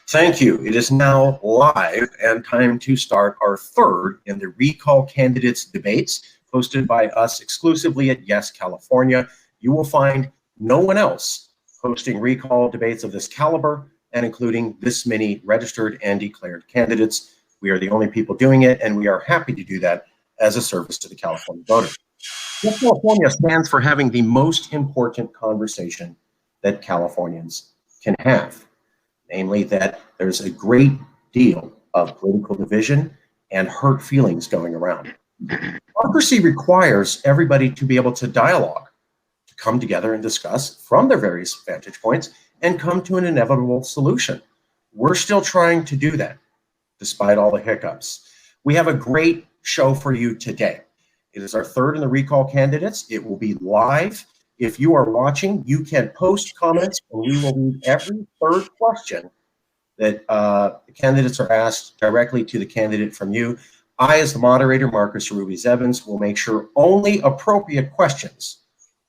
Thank you. It is now live and time to start our third in the recall candidates debates hosted by us exclusively at YesCalifornia. You will find no one else hosting recall debates of this caliber and including this many registered and declared candidates. We are the only people doing it, and we are happy to do that as a service to the California voter. California stands for having the most important conversation that Californians can have. Namely, that there's a great deal of political division and hurt feelings going around. Democracy requires everybody to be able to dialogue, to come together and discuss from their various vantage points and come to an inevitable solution. We're still trying to do that, despite all the hiccups. We have a great show for you today. It is our third in the recall candidates. It will be live. If you are watching, you can post comments, and we will read every third question that the candidates are asked directly to the candidate from you. I, as the moderator, Marcus Ruiz-Evans, will make sure only appropriate questions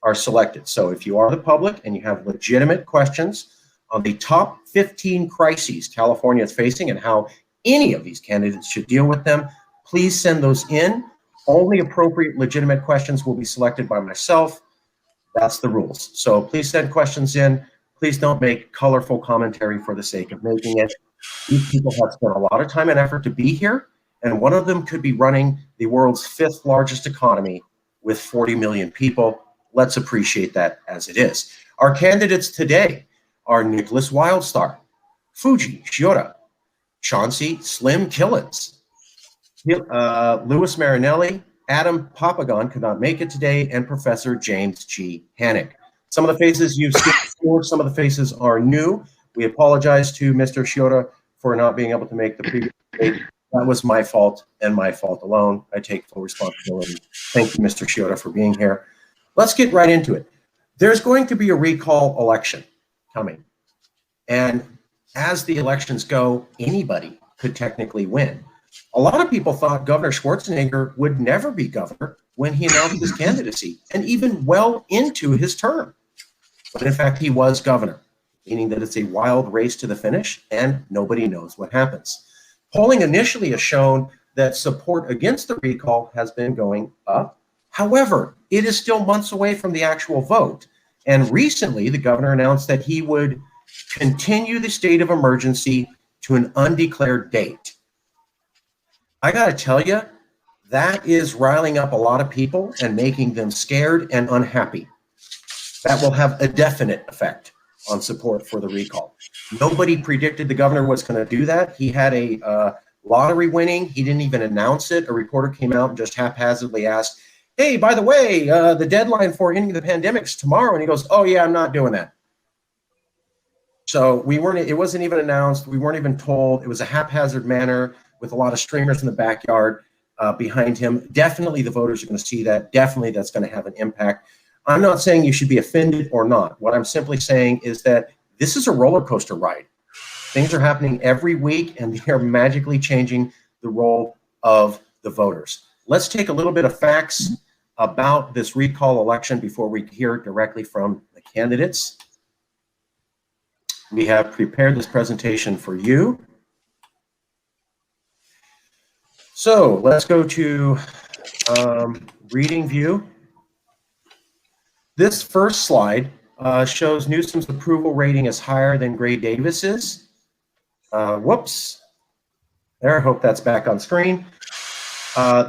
are selected. So if you are the public and you have legitimate questions on the top 15 crises California is facing and how any of these candidates should deal with them, please send those in. Only appropriate, legitimate questions will be selected by myself. That's the rules. So please send questions in. Please don't make colorful commentary for the sake of making it. These people have spent a lot of time and effort to be here, and one of them could be running the world's 5th largest economy with 40 million people. Let's appreciate that as it is. Our candidates today are Nicholas Wildstar, Fuji Shiora, Chauncey Slim Killens, Louis Marinelli, Adam Papagon could not make it today, and Professor James G. Hannick. Some of the faces you've seen before, some of the faces are new. We apologize to Mr. Shiora for not being able to make the previous debate. That was my fault and my fault alone. I take full responsibility. Thank you, Mr. Shiora, for being here. Let's get right into it. There's going to be a recall election coming. And as the elections go, anybody could technically win. A lot of people thought Governor Schwarzenegger would never be governor when he announced his candidacy, and even well into his term. But in fact, he was governor, meaning that it's a wild race to the finish, and nobody knows what happens. Polling initially has shown that support against the recall has been going up. However, it is still months away from the actual vote. And recently, the governor announced that he would continue the state of emergency to an undeclared date. I got to tell you, that is riling up a lot of people and making them scared and unhappy. That will have a definite effect on support for the recall. Nobody predicted the governor was going to do that. He had a lottery winning. He didn't even announce it. A reporter came out and just haphazardly asked, hey, by the way, the deadline for ending the pandemic's tomorrow. And he goes, oh, yeah, I'm not doing that. So it wasn't even announced. We weren't even told. It was a haphazard manner with a lot of streamers in the backyard behind him. Definitely the voters are going to see that. Definitely that's going to have an impact. I'm not saying you should be offended or not. What I'm simply saying is that this is a roller coaster ride. Things are happening every week, and they are magically changing the role of the voters. Let's take a little bit of facts about this recall election before we hear directly from the candidates. We have prepared this presentation for you. So let's go to reading view. This first slide shows Newsom's approval rating is higher than Gray Davis's. Whoops. There, I hope that's back on screen.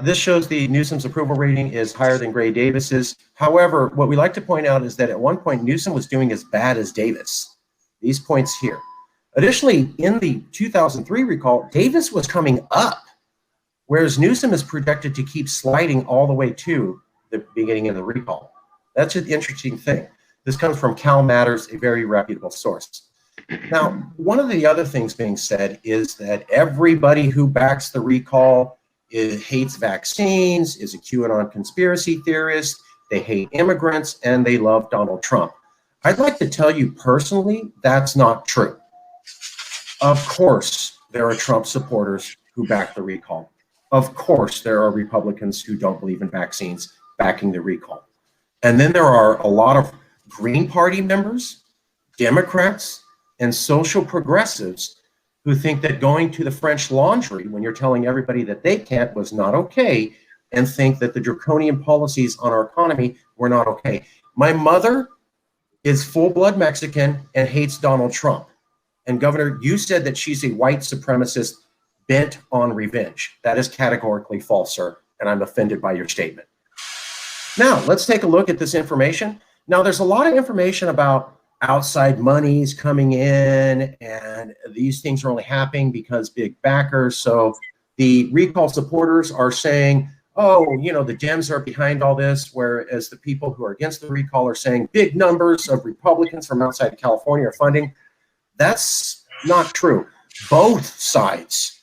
This shows the Newsom's approval rating is higher than Gray Davis's. However, what we like to point out is that at one point Newsom was doing as bad as Davis. These points here. Additionally, in the 2003 recall, Davis was coming up, whereas Newsom is projected to keep sliding all the way to the beginning of the recall. That's an interesting thing. This comes from Cal Matters, a very reputable source. Now, one of the other things being said is that everybody who backs the recall hates vaccines, is a QAnon conspiracy theorist, they hate immigrants, and they love Donald Trump. I'd like to tell you personally, that's not true. Of course, there are Trump supporters who back the recall. Of course, there are Republicans who don't believe in vaccines backing the recall. And then there are a lot of Green Party members, Democrats, and social progressives who think that going to the French Laundry when you're telling everybody that they can't was not okay, and think that the draconian policies on our economy were not okay. My mother is full-blood Mexican and hates Donald Trump. And Governor, you said that she's a white supremacist bent on revenge. That is categorically false, sir, and I'm offended by your statement. Now, let's take a look at this information. Now, there's a lot of information about outside monies coming in, and these things are only happening because big backers. So the recall supporters are saying, oh, you know, the Dems are behind all this, whereas the people who are against the recall are saying big numbers of Republicans from outside of California are funding. That's not true. Both sides,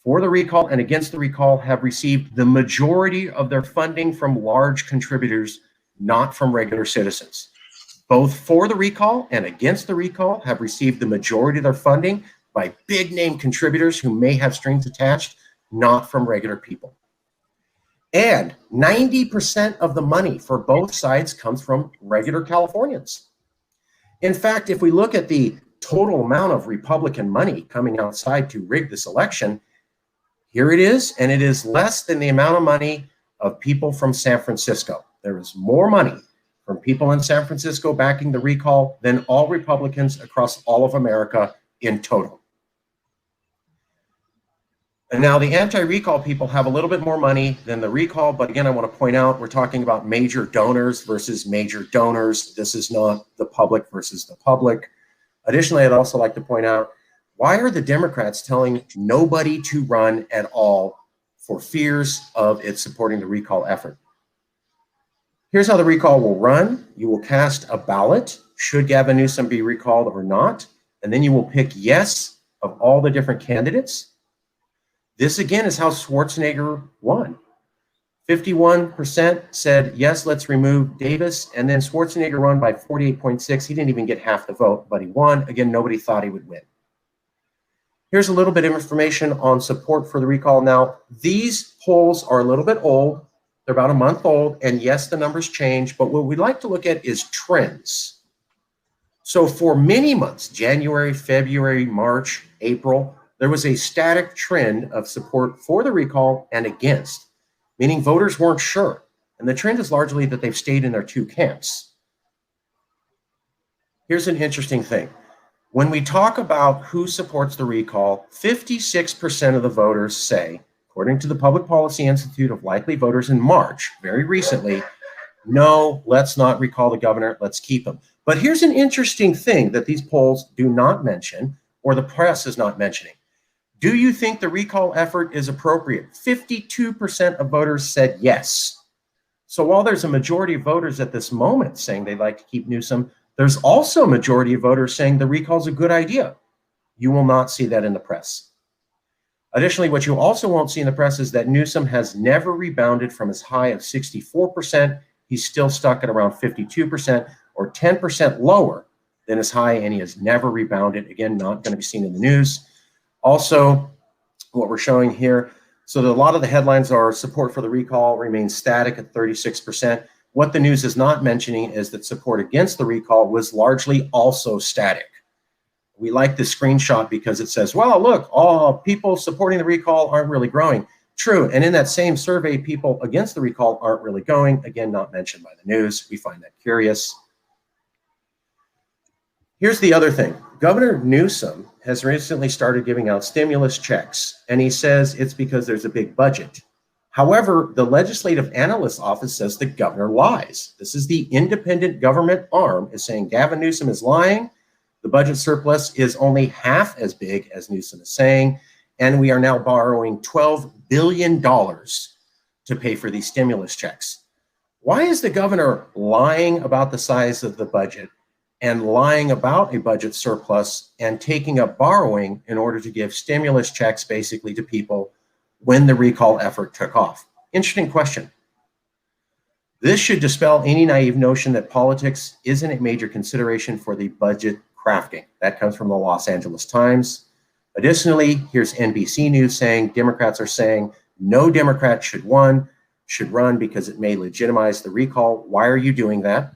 for the recall and against the recall, have received the majority of their funding from large contributors, not from regular citizens. Both for the recall and against the recall have received the majority of their funding by big name contributors who may have strings attached, not from regular people. And 90% of the money for both sides comes from regular Californians. In fact, if we look at the total amount of Republican money coming outside to rig this election, here it is, and it is less than the amount of money of people from San Francisco. There is more money from people in San Francisco backing the recall than all Republicans across all of America in total. And now the anti-recall people have a little bit more money than the recall, but again, I want to point out, we're talking about major donors versus major donors. This is not the public versus the public. Additionally, I'd also like to point out, why are the Democrats telling nobody to run at all for fears of it supporting the recall effort? Here's how the recall will run. You will cast a ballot, should Gavin Newsom be recalled or not, and then you will pick yes of all the different candidates. This again is how Schwarzenegger won. 51% said, yes, let's remove Davis, and then Schwarzenegger won by 48.6. He didn't even get half the vote, but he won. Again, nobody thought he would win. Here's a little bit of information on support for the recall. Now, these polls are a little bit old. They're about a month old, and yes, the numbers change, but what we'd like to look at is trends. So for many months, January, February, March, April, there was a static trend of support for the recall and against, meaning voters weren't sure. And the trend is largely that they've stayed in their two camps. Here's an interesting thing. When we talk about who supports the recall, 56% of the voters say, according to the Public Policy Institute of Likely Voters in March, very recently, no, let's not recall the governor, let's keep him. But here's an interesting thing that these polls do not mention, or the press is not mentioning. Do you think the recall effort is appropriate? 52% of voters said yes. So while there's a majority of voters at this moment saying they'd like to keep Newsom, there's also a majority of voters saying the recall is a good idea. You will not see that in the press. Additionally, what you also won't see in the press is that Newsom has never rebounded from his high of 64%. He's still stuck at around 52%, or 10% lower than his high, and he has never rebounded. Again, not going to be seen in the news. Also, what we're showing here, so that a lot of the headlines are support for the recall remains static at 36%. What the news is not mentioning is that support against the recall was largely also static. We like this screenshot because it says, well, look, all people supporting the recall aren't really growing. True, and in that same survey, people against the recall aren't really going. Again, not mentioned by the news. We find that curious. Here's the other thing. Governor Newsom has recently started giving out stimulus checks, and he says it's because there's a big budget. However, the Legislative Analyst's Office says the governor lies. This is the independent government arm is saying Gavin Newsom is lying. The budget surplus is only half as big as Newsom is saying, and we are now borrowing $12 billion to pay for these stimulus checks. Why is the governor lying about the size of the budget and lying about a budget surplus and taking up borrowing in order to give stimulus checks basically to people when the recall effort took off? Interesting question. This should dispel any naive notion that politics isn't a major consideration for the budget crafting. That comes from the Los Angeles Times. Additionally, here's NBC News saying Democrats are saying no Democrat should run because it may legitimize the recall. Why are you doing that?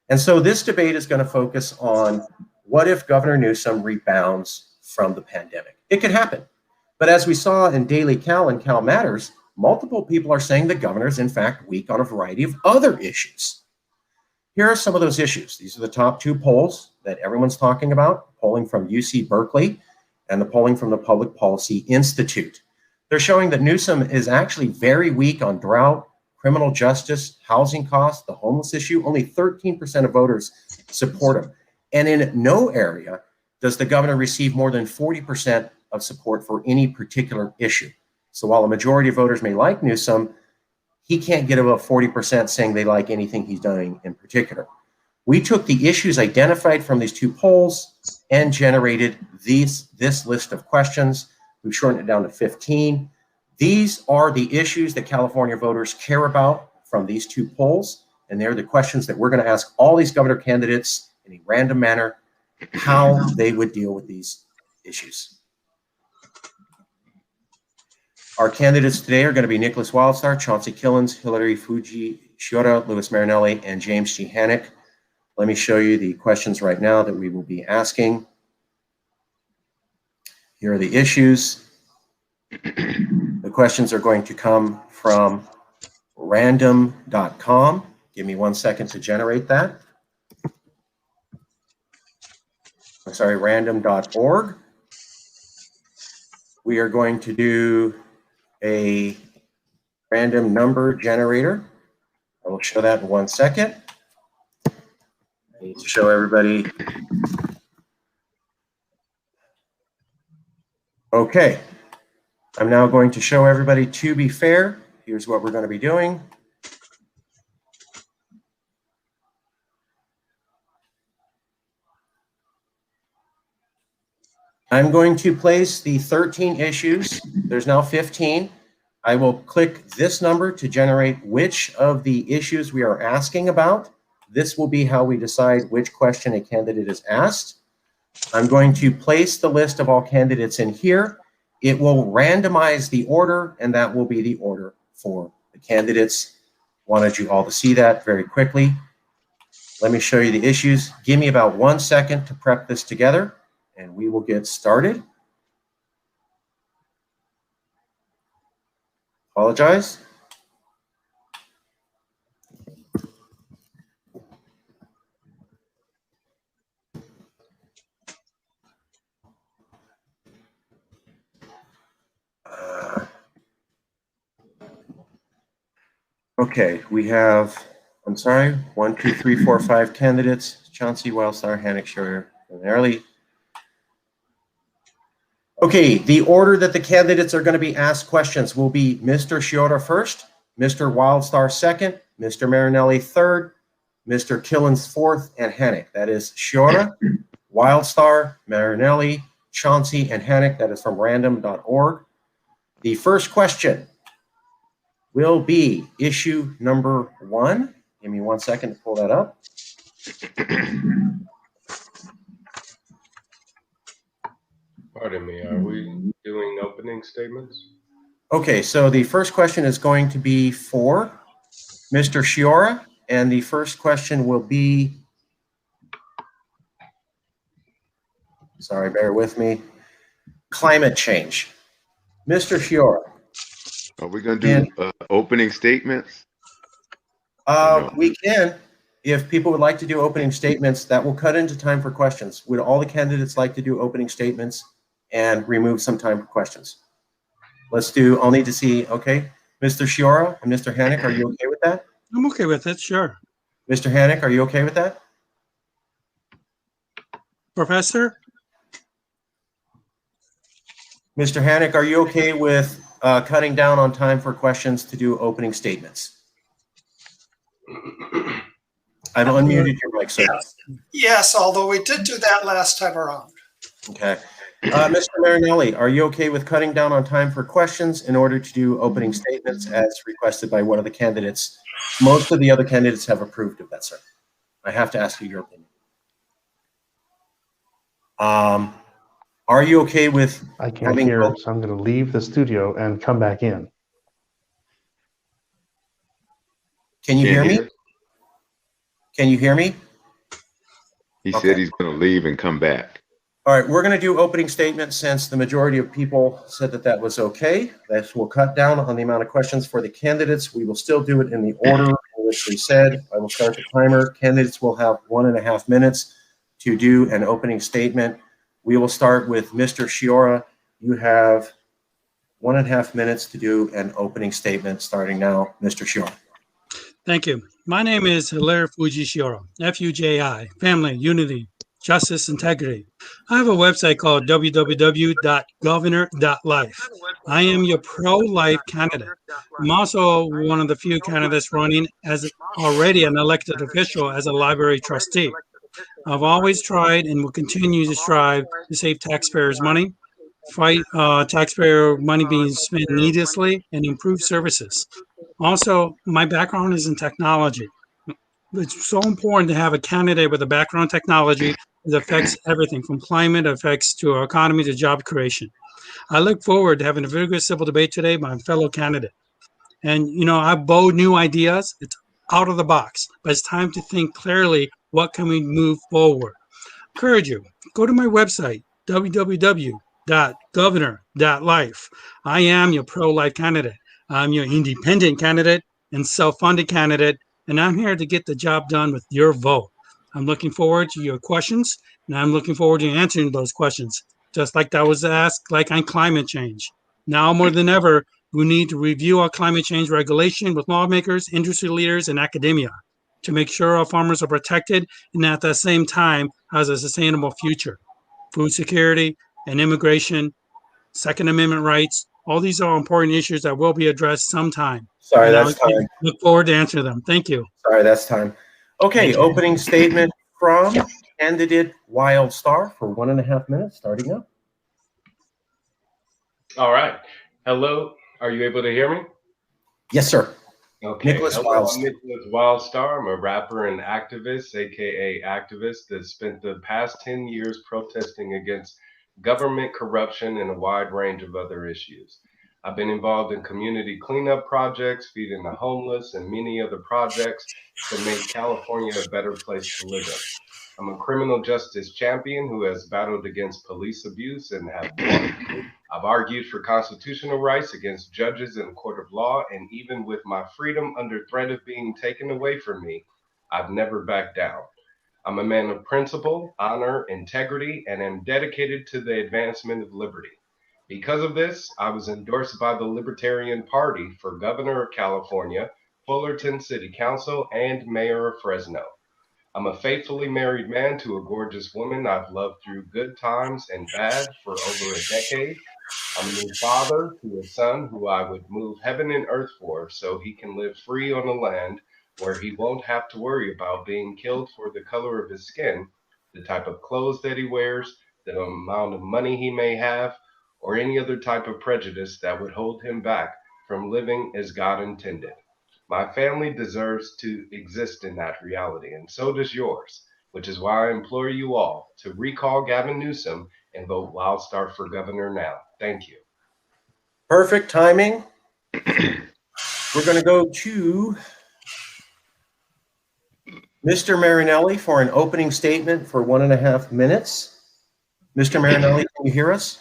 And so this debate is going to focus on what if Governor Newsom rebounds from the pandemic. It could happen. But as we saw in Daily Cal and Cal Matters, multiple people are saying the governor is in fact weak on a variety of other issues. Here are some of those issues. These are the top 2 polls that everyone's talking about, polling from UC Berkeley and the polling from the Public Policy Institute. They're showing that Newsom is actually very weak on drought, criminal justice, housing costs, the homeless issue. Only 13% of voters support him. And in no area does the governor receive more than 40% of support for any particular issue. So while a majority of voters may like Newsom, he can't get above 40% saying they like anything he's doing in particular. We took the issues identified from these 2 polls and generated this list of questions. We've shortened it down to 15. These are the issues that California voters care about from these 2 polls, and they're the questions that we're going to ask all these governor candidates in a random manner, how they would deal with these issues. Our candidates today are going to be Nicholas Wildstar, Chauncey Killens, Hillary Fuji Shiota, Louis Marinelli, and James G. Hannick. Let me show you the questions right now that we will be asking. Here are the issues. The questions are going to come from random.com. Give me 1 second to generate that. I'm sorry, random.org. We are going to do a random number generator. I will show that in 1 second. I need to show everybody. Okay, I'm now going to show everybody to be fair. Here's what we're going to be doing. I'm going to place the 13 issues. There's now 15. I will click this number to generate which of the issues we are asking about. This will be how we decide which question a candidate is asked. I'm going to place the list of all candidates in here. It will randomize the order, and that will be the order for the candidates. Wanted you all to see that very quickly. Let me show you the issues. Give me about 1 second to prep this together, and we will get started. Apologize. Okay, we have, I'm sorry, 1, 2, 3, 4, 5 candidates. Chauncey, Wildstar, Hannick, Schroeder, and Early. Okay, the order that the candidates are going to be asked questions will be Mr. Shiota first, Mr. Wildstar second, Mr. Marinelli third, Mr. Killens fourth, and Hannick. That is Shiota, Wildstar, Marinelli, Chauncey, and Hannick. That is from random.org. The first question will be issue number 1. Give me 1 second to pull that up. Pardon me, are we doing opening statements? Okay, so the first question is going to be for Mr. Shiora, and the first question will be, sorry, bear with me, climate change. Mr. Shiora. Are we going to do opening statements? No? We can. If people would like to do opening statements, that will cut into time for questions. Would all the candidates like to do opening statements and remove some time for questions? Let's do, I'll need to see, okay. Mr. Shiora and Mr. Hannick, are you okay with that? I'm okay with it, sure. Mr. Hannick, are you okay with that? Professor? Mr. Hannick, are you okay with cutting down on time for questions to do opening statements? I've unmuted your mic, sir. Yes, although we did do that last time around. Okay. Mr. Marinelli, are you okay with cutting down on time for questions in order to do opening statements as requested by one of the candidates? Most of the other candidates have approved of that, sir. I have to ask you your opinion. Are you okay with I can't hear, so I'm going to leave the studio and come back in. Can you hear me? Can you hear me? He said he's going to leave and come back. All right, we're going to do opening statements since the majority of people said that that was okay. That will cut down on the amount of questions for the candidates. We will still do it in the order in which we said. I will start the timer. Candidates will have 1.5 minutes to do an opening statement. We will start with Mr. Shiora. You have 1.5 minutes to do an opening statement starting now. Mr. Shiora. Thank you. My name is Hilaire Fujishiro, F-U-J-I, Family, Unity, Justice, Integrity. I have a website called www.governor.life. I am your pro-life candidate. I'm also one of the few candidates running as already an elected official as a library trustee. I've always tried and will continue to strive to save taxpayers' money, fight taxpayer money being spent needlessly, and improve services. Also, my background is in technology. It's so important to have a candidate with a background in technology that affects everything from climate effects to our economy to job creation. I look forward to having a vigorous civil debate today by my fellow candidate. And, I have bold new ideas. It's out of the box, but it's time to think clearly, what can we move forward? Encourage you, go to my website, www.governor.life. I am your pro-life candidate. I'm your independent candidate and self-funded candidate, and I'm here to get the job done with your vote. I'm looking forward to your questions, and I'm looking forward to answering those questions, just like that was asked, like on climate change. Now more than ever, we need to review our climate change regulation with lawmakers, industry leaders, and academia to make sure our farmers are protected and at the same time has a sustainable future. Food security and immigration, Second Amendment rights, all these are important issues that will be addressed sometime. Sorry, And that's I'll time. look forward to answering them. Thank you. Sorry, that's time. Okay, opening statement from candidate Wildstar for 1.5 minutes, starting now. All right. Hello. Are you able to hear me? Yes, sir. Okay. Nicholas Hello, Wildstar. I'm Nicholas Wildstar. I'm a rapper and activist, aka activist, that spent the past 10 years protesting against government corruption and a wide range of other issues. I've been involved in community cleanup projects, feeding the homeless, and many other projects to make California a better place to live in. I'm a criminal justice champion who has battled against police abuse and have won. I've argued for constitutional rights against judges in the court of law, and even with my freedom under threat of being taken away from me, I've never backed down. I'm a man of principle, honor, integrity, and am dedicated to the advancement of liberty. Because of this, I was endorsed by the Libertarian Party for Governor of California, Fullerton City Council, and Mayor of Fresno. I'm a faithfully married man to a gorgeous woman I've loved through good times and bad for over a decade. I'm a new father to a son who I would move heaven and earth for so he can live free on a land where he won't have to worry about being killed for the color of his skin, the type of clothes that he wears, the amount of money he may have, or any other type of prejudice that would hold him back from living as God intended. My family deserves to exist in that reality, and so does yours, which is why I implore you all to recall Gavin Newsom and vote Wildstar for governor now. Thank you. Perfect timing. We're going to go to Mr. Marinelli for an opening statement for 1.5 minutes. Mr. Marinelli, can you hear us?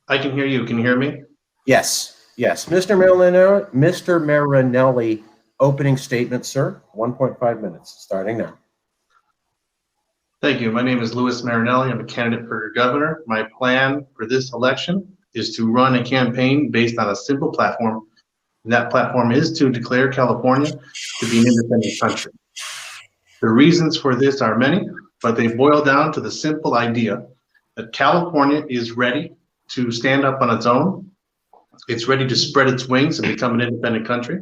I can hear you. Can you hear me? Yes. Yes. Mr. Marinelli, opening statement, sir. 1.5 minutes, starting now. Thank you. My name is Louis Marinelli. I'm a candidate for governor. My plan for this election is to run a campaign based on a simple platform. And that platform is to declare California to be an independent country. The reasons for this are many, but they boil down to the simple idea that California is ready to stand up on its own. It's ready to spread its wings and become an independent country.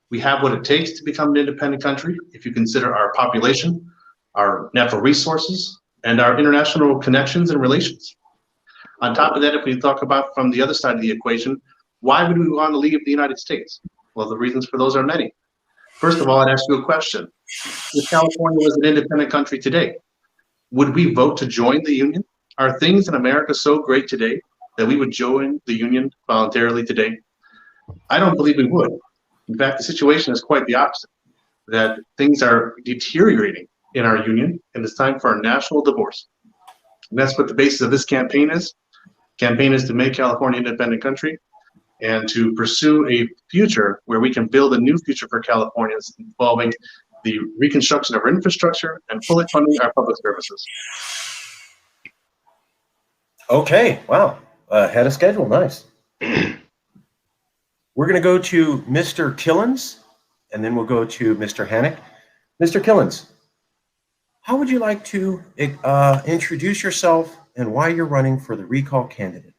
We have what it takes to become an independent country if you consider our population, our natural resources, and our international connections and relations. On top of that, if we talk about from the other side of the equation, why would we want to leave the United States? Well, the reasons for those are many. First of all, I'd ask you a question. If California was an independent country today, would we vote to join the Union? Are things in America so great today that we would join the Union voluntarily today? I don't believe we would. In fact, the situation is quite the opposite, that things are deteriorating in our Union, and it's time for a national divorce. And that's what the basis of this campaign is. Campaign is to make California an independent country and to pursue a future where we can build a new future for Californians involving the reconstruction of our infrastructure and fully funding our public services. Okay, wow. Ahead of schedule, nice. We're going to go to Mr. Killens, and then we'll go to Mr. Hannock. Mr. Killens, how would you like to introduce yourself and why you're running for the recall candidate?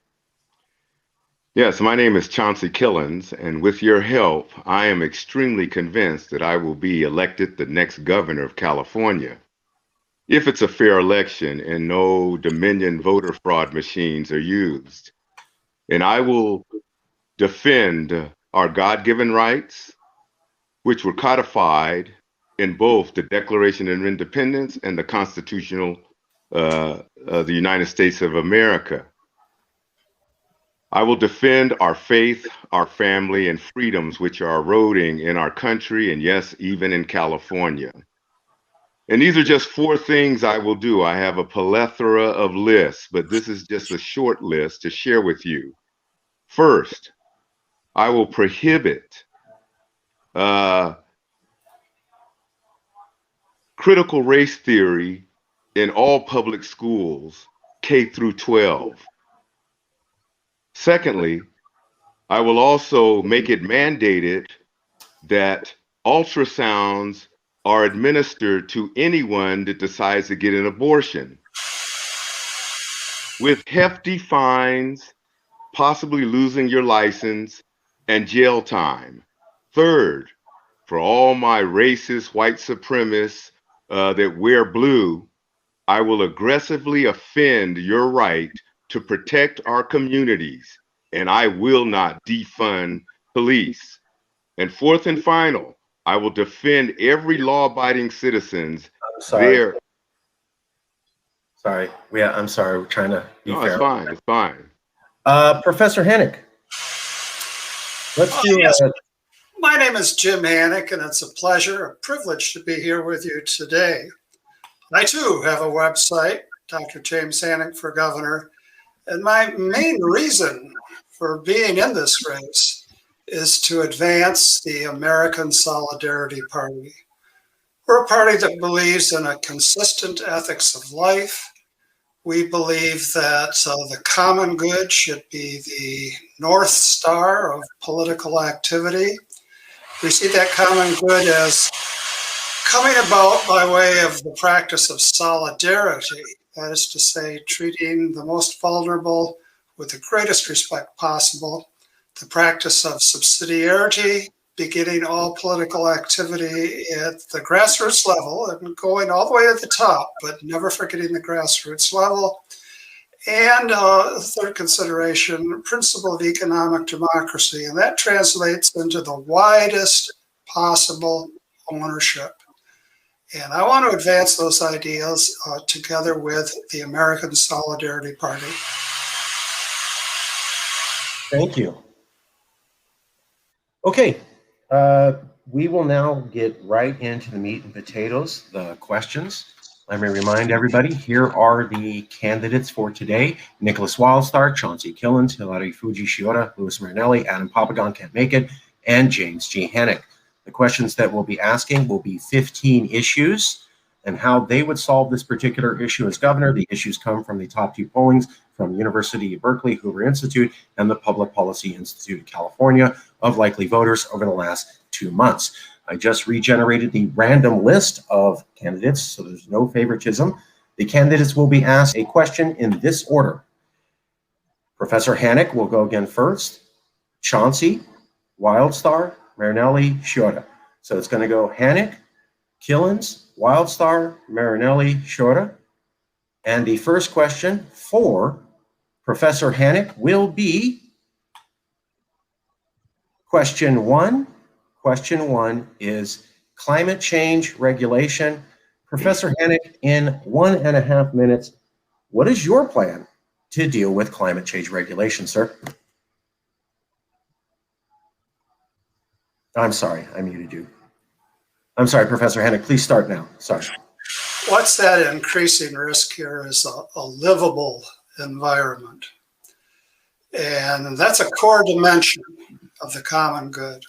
Yes, my name is Chauncey Killens, and with your help, I am extremely convinced that I will be elected the next governor of California. If it's a fair election and no Dominion voter fraud machines are used. And I will defend our God-given rights, which were codified in both the Declaration of Independence and the Constitutional of the United States of America. I will defend our faith, our family, and freedoms which are eroding in our country and yes, even in California. And these are just 4 things I will do. I have a plethora of lists, but this is just a short list to share with you. First, I will prohibit critical race theory in all public schools, K through 12. Secondly, I will also make it mandated that ultrasounds are administered to anyone that decides to get an abortion, with hefty fines, possibly losing your license, and jail time. Third, for all my racist white supremacists that wear blue, I will aggressively offend your right to protect our communities, and I will not defund police. And fourth and final, I will defend every law-abiding citizen's Sorry. Sorry. Yeah, I'm sorry. We're trying to be fair. It's fine. It's fine. Professor Hannock, let's do Yes. My name is Jim Hannock, and it's a pleasure, a privilege to be here with you today. I too have a website, Dr. James Hannock for Governor, and my main reason for being in this race is to advance the American Solidarity Party. We're a party that believes in a consistent ethics of life. We believe that the common good should be the North Star of political activity. We see that common good as coming about by way of the practice of solidarity, that is to say, treating the most vulnerable with the greatest respect possible, the practice of subsidiarity, beginning all political activity at the grassroots level and going all the way to the top, but never forgetting the grassroots level. And third consideration, principle of economic democracy, and that translates into the widest possible ownership. And I want to advance those ideas together with the American Solidarity Party. Thank you. Okay, we will now get right into the meat and potatoes, the questions. Let me remind everybody, here are the candidates for today. Nicholas Wildstar, Chauncey Killens, Hilary Fuji Shiota, Louis Marinelli, Adam Papagon can't make it, and James G. Hannock. The questions that we'll be asking will be 15 issues and how they would solve this particular issue as governor. The issues come from the top 2 pollings from University of Berkeley, Hoover Institute, and the Public Policy Institute of California of likely voters over the last 2 months. I just regenerated the random list of candidates, so there's no favoritism. The candidates will be asked a question in this order. Professor Hannock will go again first. Chauncey, Wildstar, Marinelli, Shiota. So it's going to go Hannock, Killens, Wildstar, Marinelli, Shiota. And the first question for Professor Hannock will be question 1. Question 1 is climate change regulation. Professor Hannock, in 1.5 minutes, what is your plan to deal with climate change regulation, sir? I'm sorry, I muted you. I'm sorry, Professor Hannock, please start now. Sorry. what's that increasing risk here is a livable environment. And that's a core dimension of the common good.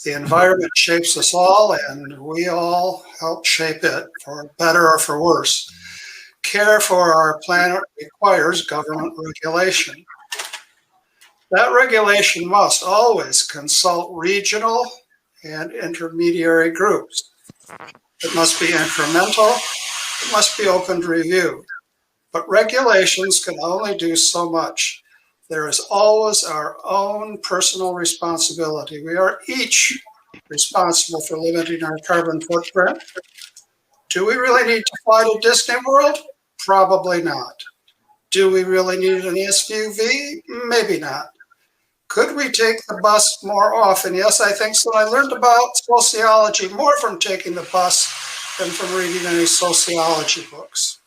The environment shapes us all, and we all help shape it for better or for worse. Care for our planet requires government regulation. That regulation must always consult regional and intermediary groups. It must be incremental. It must be open to review. But regulations can only do so much. There is always our own personal responsibility. We are each responsible for limiting our carbon footprint. Do we really need to fly to Disney World? Probably not. Do we really need an SUV? Maybe not. Could we take the bus more often? Yes, I think so. I learned about sociology more from taking the bus than from reading any sociology books.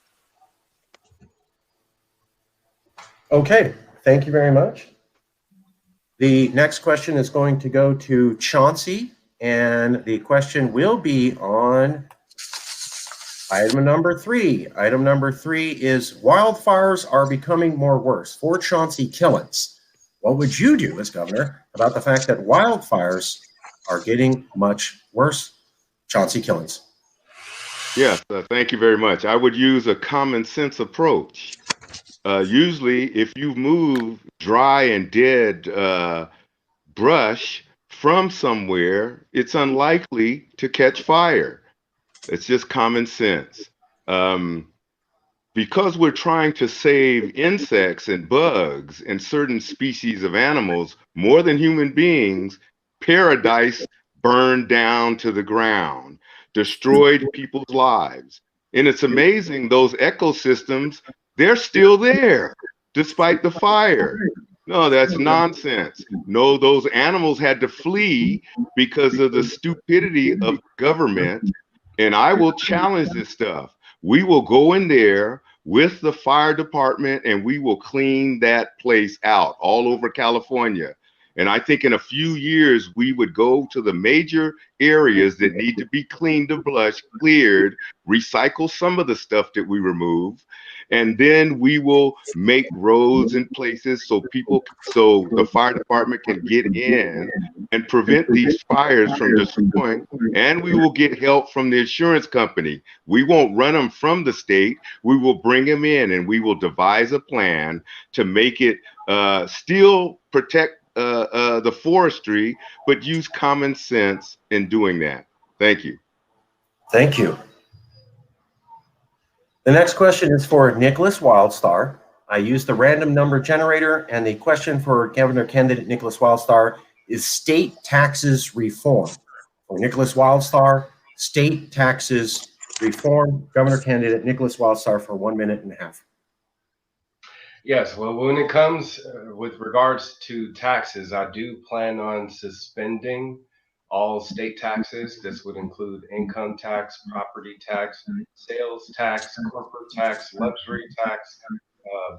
Okay, thank you very much. The next question is going to go to Chauncey, and the question will be on item number 3. Item number 3 is wildfires are becoming more worse. For Chauncey Killens, what would you do as governor about the fact that wildfires are getting much worse? Chauncey Killens. Yes, thank you very much. I would use a common sense approach. Usually, if you move dry and dead brush from somewhere, it's unlikely to catch fire. It's just common sense. Because we're trying to save insects and bugs and certain species of animals more than human beings, paradise burned down to the ground, destroyed people's lives. And it's amazing, those ecosystems, they're still there despite the fire. No, that's nonsense. No, those animals had to flee because of the stupidity of government. And I will challenge this stuff. We will go in there with the fire department and we will clean that place out all over California. And I think in a few years, we would go to the major areas that need to be cleaned to blush, cleared, recycle some of the stuff that we remove. And then we will make roads and places so the fire department can get in and prevent these fires from destroying. And we will get help from the insurance company. We won't run them from the state. We will bring them in and we will devise a plan to make it still protect the forestry, but use common sense in doing that. Thank you. Thank you. The next question is for Nicholas Wildstar. I used the random number generator, and the question for governor candidate Nicholas Wildstar is state taxes reform. For Nicholas Wildstar, state taxes reform. Governor candidate Nicholas Wildstar for 1.5 minutes. Yes, well, when it comes with regards to taxes, I do plan on suspending all state taxes. This would include income tax, property tax, sales tax, corporate tax, luxury tax,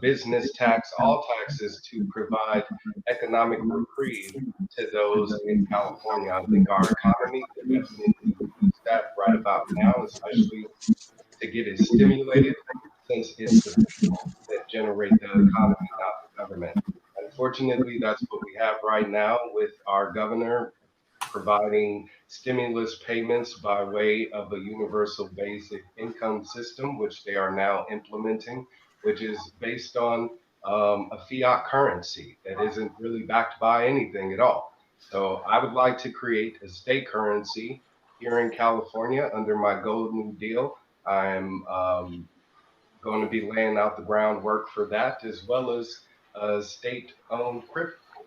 business tax, all taxes to provide economic reprieve to those in California. I think our economy could definitely use that right about now, especially to get it stimulated, since it's the people that generate the economy, not the government. Unfortunately, that's what we have right now with our governor providing stimulus payments by way of a universal basic income system, which they are now implementing, which is based on a fiat currency that isn't really backed by anything at all. So I would like to create a state currency here in California under my Gold New Deal. I'm going to be laying out the groundwork for that, as well as a state-owned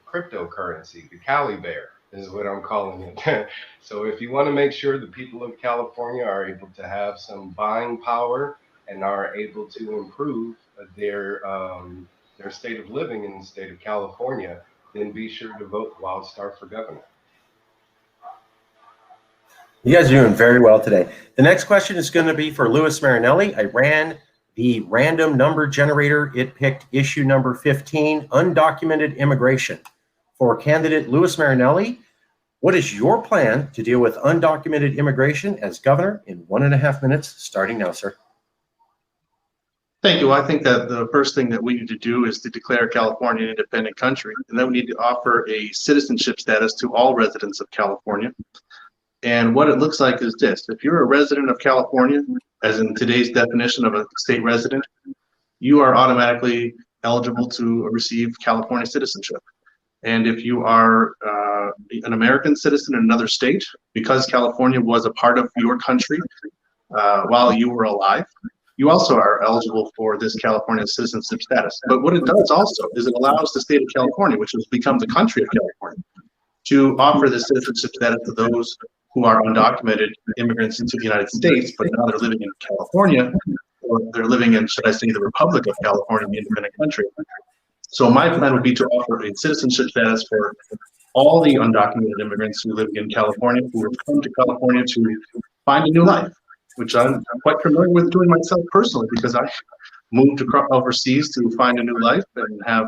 cryptocurrency, the Cali Bear is what I'm calling it. So if you want to make sure the people of California are able to have some buying power and are able to improve their state of living in the state of California, then be sure to vote Wildstar for governor. You guys are doing very well today. The next question is going to be for Louis Marinelli. I ran the random number generator. It picked issue number 15, undocumented immigration. For candidate Louis Marinelli, What is your plan to deal with undocumented immigration as governor in 1.5 minutes, starting now, sir? Thank you. I think that the first thing that we need to do is to declare California an independent country, and then we need to offer a citizenship status to all residents of California. And what it looks like is this: if you're a resident of California, as in today's definition of a state resident, you are automatically eligible to receive California citizenship. And if you are an American citizen in another state, because California was a part of your country while you were alive, you also are eligible for this California citizenship status. But what it does also is it allows the state of California, which has become the country of California, to offer the citizenship status to those who are undocumented immigrants into the United States, but now they're living in California, or they're living in, should I say, the Republic of California, the independent country. So my plan would be to offer a citizenship status for all the undocumented immigrants who live in California, who have come to California to find a new life, which I'm quite familiar with doing myself personally, because I moved overseas to find a new life and have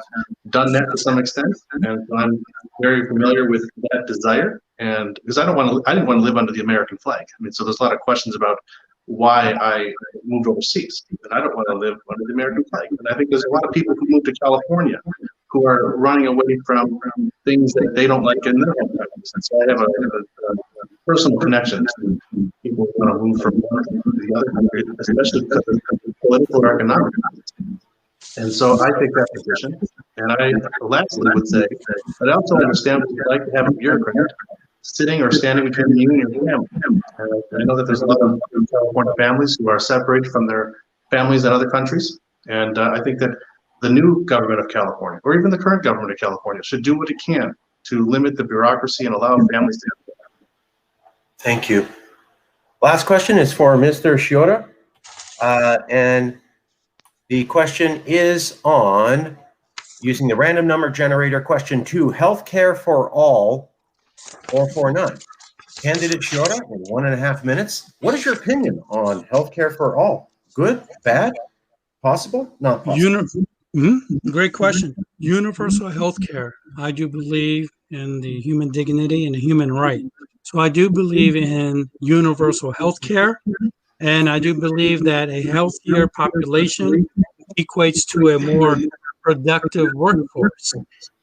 done that to some extent. And so I'm very familiar with that desire. And because I didn't want to live under the American flag. I mean, so there's a lot of questions about why I moved overseas, and I don't want to live under the American flag. And I think there's a lot of people who moved to California who are running away from things that they don't like in their own countries. And so I have a personal connection to people who want to move from one to the other country, especially because of political or economic reasons. And so I take that position. And I lastly would say that I also understand what it's like to have a bureaucrat sitting or standing between you and your family. I know that there's a lot of California families who are separated from their families in other countries. And I think that the new government of California, or even the current government of California, should do what it can to limit the bureaucracy and allow families to have that. Thank you. Last question is for Mr. Shiora. And the question is on using the random number generator. Question 2, healthcare for all or for none. Candidate Shiora, in 1.5 minutes. What is your opinion on healthcare for all? Good, bad, possible, not possible? Great question. Universal health care. I do believe in the human dignity and the human right. So I do believe in universal health care. And I do believe that a healthier population equates to a more productive workforce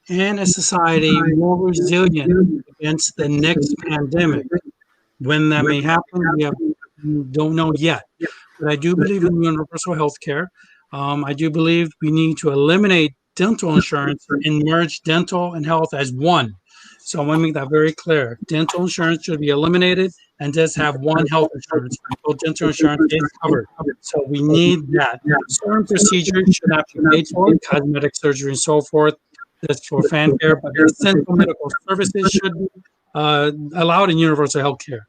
and a society more resilient against the next pandemic. When that may happen, we don't know yet. But I do believe in universal health care. I do believe we need to eliminate dental insurance and merge dental and health as one. So I want to make that very clear. Dental insurance should be eliminated and just have one health insurance. So dental insurance is covered. So we need that. Certain procedures should not be paid for, cosmetic surgery and so forth. That's for fanfare, but essential medical services should be allowed in universal health care.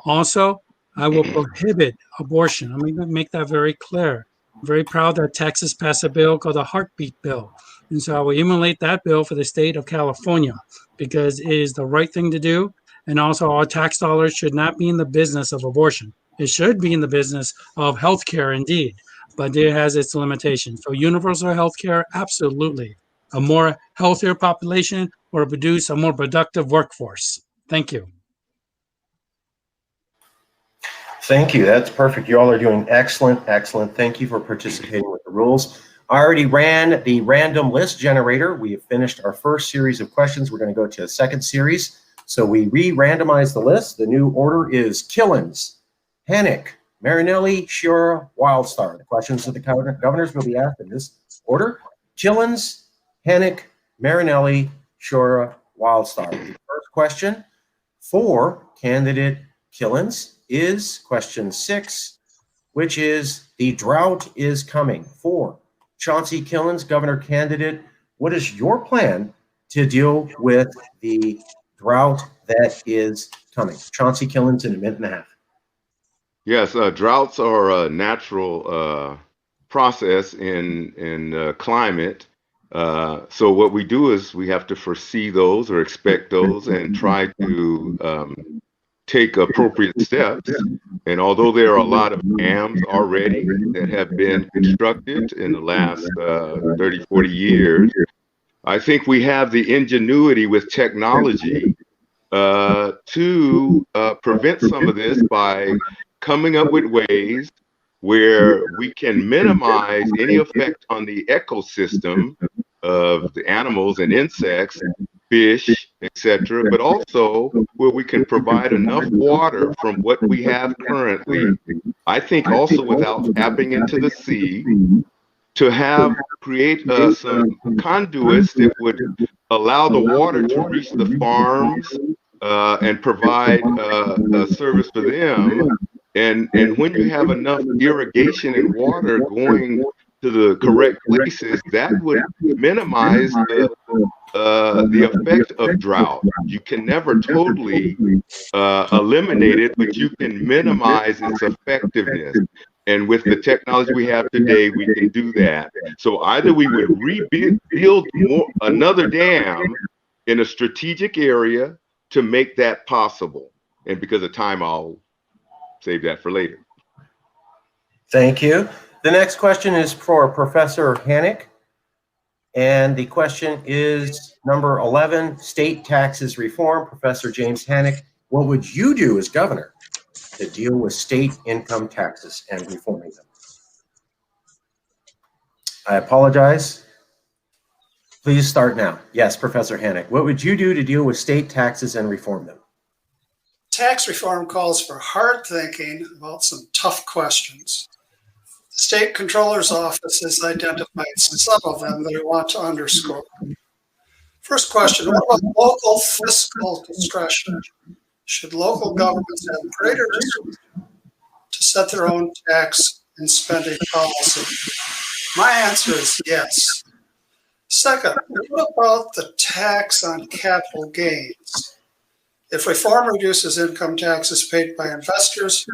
Also, I will prohibit abortion. I'm going to make that very clear. I'm very proud that Texas passed a bill called the Heartbeat Bill. And so I will emulate that bill for the state of California because it is the right thing to do. And also our tax dollars should not be in the business of abortion. It should be in the business of healthcare indeed, but it has its limitations. So universal healthcare, absolutely. A more healthier population will produce a more productive workforce. Thank you. Thank you. That's perfect. You all are doing excellent, excellent. Thank you for participating with the rules. I already ran the random list generator. We have finished our first series of questions. We're going to go to a second series. So we re-randomized the list. The new order is Killens, Hannick, Marinelli, Shiora, Wildstar. The questions of the governors will be asked in this order. Killens, Hannick, Marinelli, Shiora, Wildstar. The first question for candidate Killens is question 6, which is the drought is coming. For Chauncey Killens, governor candidate, what is your plan to deal with the drought that is coming? Chauncey Killens in 1.5 minutes. Yes, droughts are a natural process in climate. So what we do is we have to foresee those or expect those and try to take appropriate steps. And although there are a lot of dams already that have been constructed in the last 30, 40 years, I think we have the ingenuity with technology to prevent some of this by coming up with ways where we can minimize any effect on the ecosystem of the animals and insects, fish, etc., but also where we can provide enough water from what we have currently. I think also without tapping into the sea, to create some conduits that would allow the water to reach the farms and provide a service for them. And when you have enough irrigation and water going to the correct places, that would minimize the effect of drought. You can never totally eliminate it, but you can minimize its effectiveness. And with the technology we have today, we can do that. So either we would rebuild another dam in a strategic area to make that possible. And because of time, I'll save that for later. Thank you. The next question is for Professor Hannock. And the question is number 11, state taxes reform. Professor James Hannock, what would you do as governor to deal with state income taxes and reforming them? I apologize. Please start now. Yes, Professor Hannock, what would you do to deal with state taxes and reform them? Tax reform calls for hard thinking about some tough questions. The State Controller's Office has identified some of them that I want to underscore. First question, what about local fiscal discretion? Should local governments have greater discretion to set their own tax and spending policy? My answer is yes. Second, what about the tax on capital gains? If reform reduces income taxes paid by investors,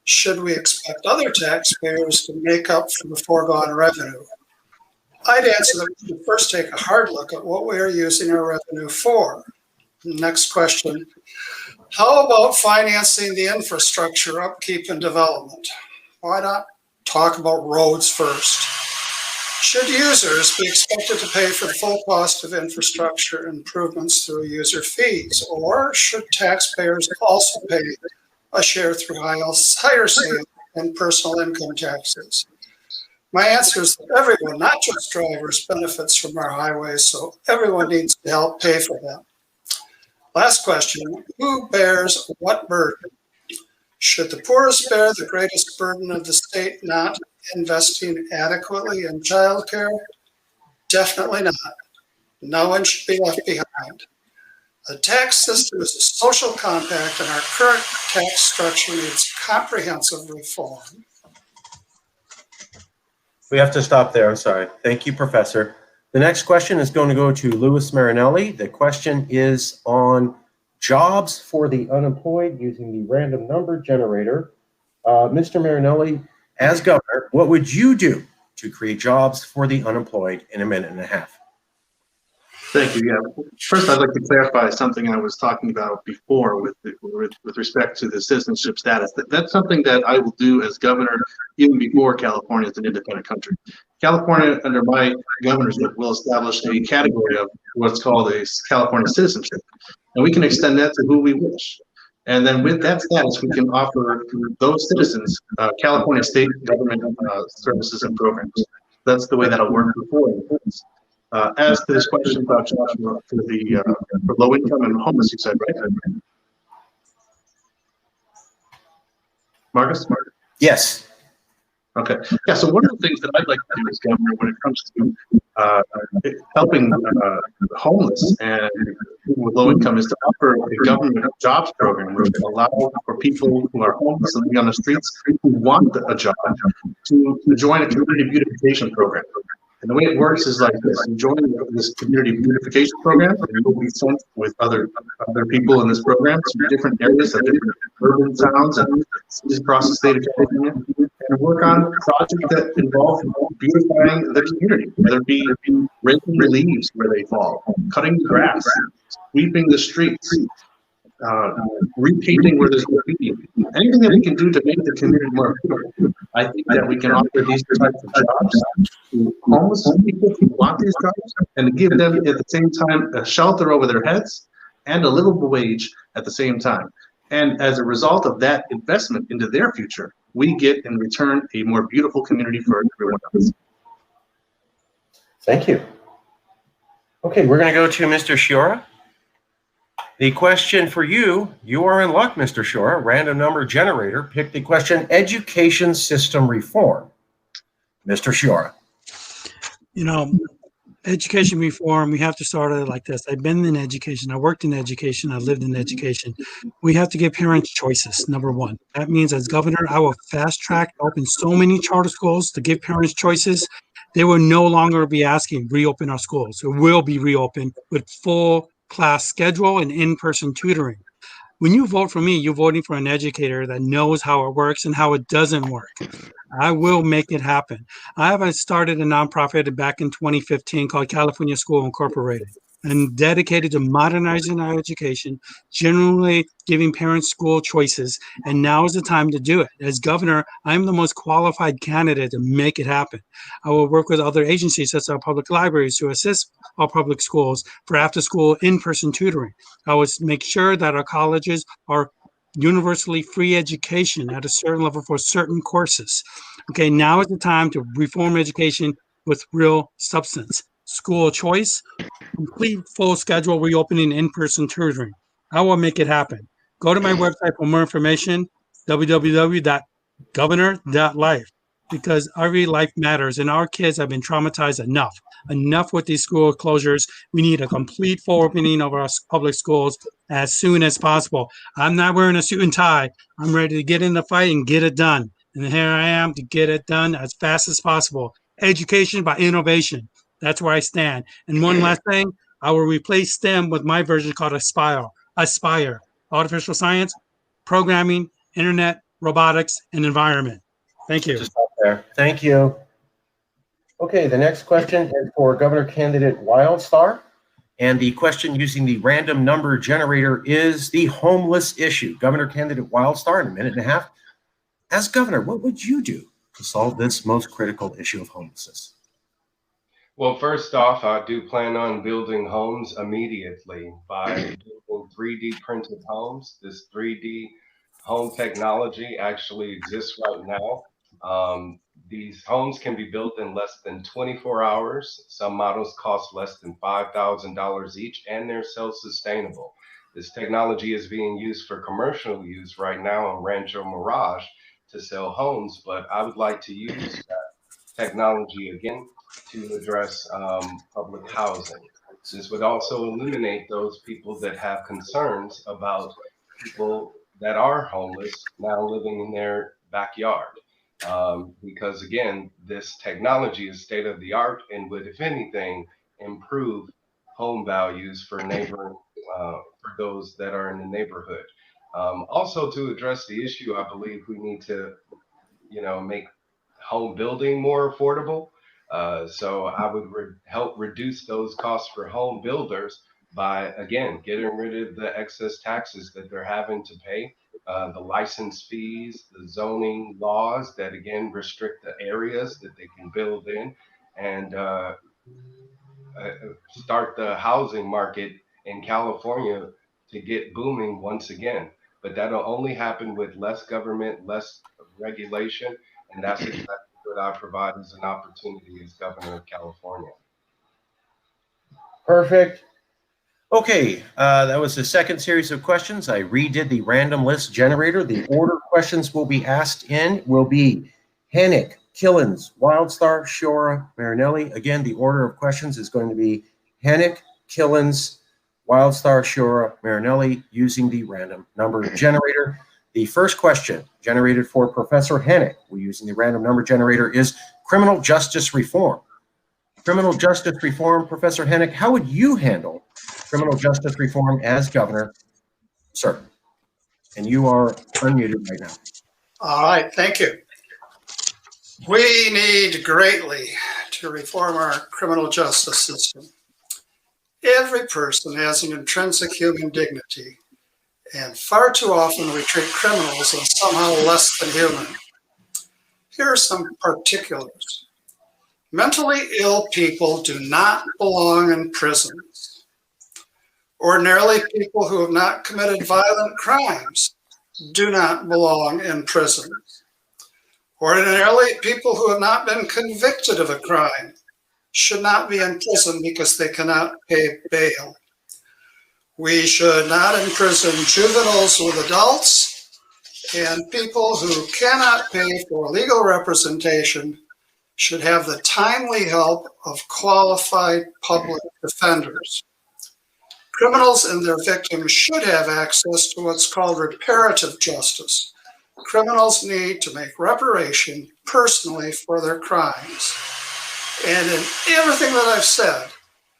should we expect other taxpayers to make up for the foregone revenue? I'd answer that we should first take a hard look at what we are using our revenue for. Next question, how about financing the infrastructure upkeep and development? Why not talk about roads first? Should users be expected to pay for the full cost of infrastructure improvements through user fees, or should taxpayers also pay a share through higher sales and personal income taxes? My answer is that everyone, not just drivers, benefits from our highways, so everyone needs to help pay for them. Last question, who bears what burden? Should the poorest bear the greatest burden of the state not investing adequately in childcare? Definitely not. No one should be left behind. The tax system is a social compact, and our current tax structure needs comprehensive reform. We have to stop there. I'm sorry. Thank you, Professor. The next question is going to go to Louis Marinelli. The question is on jobs for the unemployed using the random number generator. Mr. Marinelli, as governor, what would you do to create jobs for the unemployed in a minute and a half? Thank you. Yeah. First, I'd like to clarify something I was talking about before with respect to the citizenship status. That's something that I will do as governor even before California is an independent country. California, under my governorship, will establish a category of what's called a California citizenship, and we can extend that to who we wish. And then with that status, we can offer those citizens California state government services and programs. That's the way that'll work before. As to this question about jobs for low income and homeless, you said, right? Marcus? Yes. Okay. Yeah, so one of the things that I'd like to do as governor when it comes to helping the homeless and people with low income is to offer a government jobs program which will allow for people who are homeless and living on the streets who want a job to join a community beautification program. And the way it works is like this: you join this community beautification program, and you'll be sent with other people in this program to different areas of different urban towns and cities across the state of California, and work on projects that involve beautifying the community, whether it be raking the leaves where they fall, cutting the grass, sweeping the streets, repainting where there's graffiti, anything that we can do to make the community more beautiful. I think that we can offer these types of jobs to homeless people who want these jobs, and to give them at the same time a shelter over their heads and a livable wage at the same time. And as a result of that investment into their future, we get in return a more beautiful community for everyone else. Thank you. Okay, we're going to go to Mr. Shiora. The question for you, you are in luck, Mr. Shiora. Random number generator. Pick the question, education system reform. Mr. Shiora. You know, education reform, we have to start it like this. I've been in education. I worked in education. I lived in education. We have to give parents choices, number one. That means as governor, I will fast track, open so many charter schools to give parents choices. They will no longer be asking, reopen our schools. It will be reopened with full class schedule and in-person tutoring. When you vote for me, you're voting for an educator that knows how it works and how it doesn't work. I will make it happen. I have started a nonprofit back in 2015 called California School Incorporated, and dedicated to modernizing our education, generally giving parents school choices. And now is the time to do it. As governor, I'm the most qualified candidate to make it happen. I will work with other agencies such as our public libraries to assist our public schools for after-school in-person tutoring. I will make sure that our colleges are universally free education at a certain level for certain courses. Okay, now is the time to reform education with real substance. School choice, complete full schedule reopening, in-person tutoring. I will make it happen. Go to my website for more information, www.governor.life, because every life matters, and our kids have been traumatized enough. Enough with these school closures. We need a complete full opening of our public schools as soon as possible. I'm not wearing a suit and tie. I'm ready to get in the fight and get it done. And here I am to get it done as fast as possible. Education by innovation. That's where I stand. And one last thing, I will replace STEM with my version called Aspire, artificial science, programming, internet, robotics, and environment. Thank you. Just stop there. Thank you. Okay, the next question is for Governor candidate Wildstar. And the question using the random number generator is the homeless issue. Governor candidate Wildstar, in a minute and a half. As governor, what would you do to solve this most critical issue of homelessness? Well, first off, I do plan on building homes immediately by building 3D printed homes. This 3D home technology actually exists right now. These homes can be built in less than 24 hours. Some models cost less than $5,000 each, and they're self-sustainable. This technology is being used for commercial use right now in Rancho Mirage to sell homes, but I would like to use that technology again to address public housing. This would also eliminate those people that have concerns about people that are homeless now living in their backyard. Because again, this technology is state of the art and would, if anything, improve home values for for those that are in the neighborhood. Also, to address the issue, I believe we need to, make home building more affordable. So I would help reduce those costs for home builders by, again, getting rid of the excess taxes that they're having to pay, the license fees, the zoning laws that, again, restrict the areas that they can build in, and start the housing market in California to get booming once again. But that'll only happen with less government, less regulation, and that's exactly what I provide as an opportunity as governor of California. Perfect. Okay, that was the second series of questions. I redid the random list generator. The order questions will be asked in will be Hennick, Killens, Wildstar, Shiora, Marinelli. Again, the order of questions is going to be Hennick, Killens, Wildstar, Shiora, Marinelli, using the random number generator. The first question generated for Professor Hennick, we're using the random number generator, is criminal justice reform. Criminal justice reform, Professor Hennick, how would you handle criminal justice reform as governor, sir? And you are unmuted right now. All right, thank you. We need greatly to reform our criminal justice system. Every person has an intrinsic human dignity, and far too often we treat criminals as somehow less than human. Here are some particulars. Mentally ill people do not belong in prisons. Ordinarily, people who have not committed violent crimes do not belong in prison. Ordinarily, people who have not been convicted of a crime should not be in prison because they cannot pay bail. We should not imprison juveniles with adults, and people who cannot pay for legal representation should have the timely help of qualified public defenders. Criminals and their victims should have access to what's called reparative justice. Criminals need to make reparation personally for their crimes. And in everything that I've said,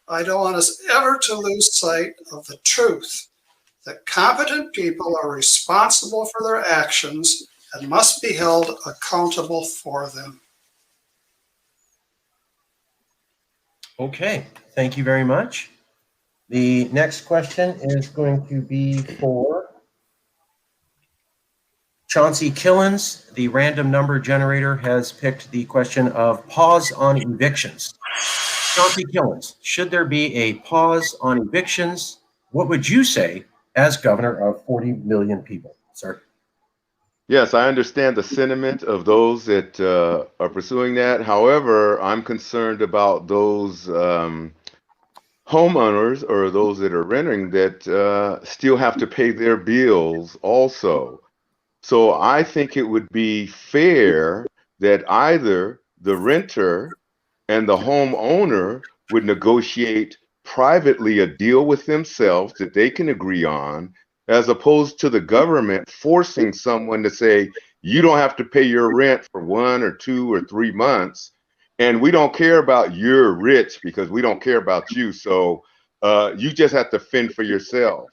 I don't want us ever to lose sight of the truth that competent people are responsible for their actions and must be held accountable for them. Okay, thank you very much. The next question is going to be for Chauncey Killens. The random number generator has picked the question of pause on evictions. Chauncey Killens, should there be a pause on evictions? What would you say as governor of 40 million people, sir? Yes, I understand the sentiment of those that are pursuing that. However, I'm concerned about those homeowners or those that are renting that still have to pay their bills also. So I think it would be fair that either the renter and the homeowner would negotiate privately a deal with themselves that they can agree on, as opposed to the government forcing someone to say, you don't have to pay your rent for 1 or 2 or 3 months. And we don't care about you're rich because we don't care about you. So you just have to fend for yourself.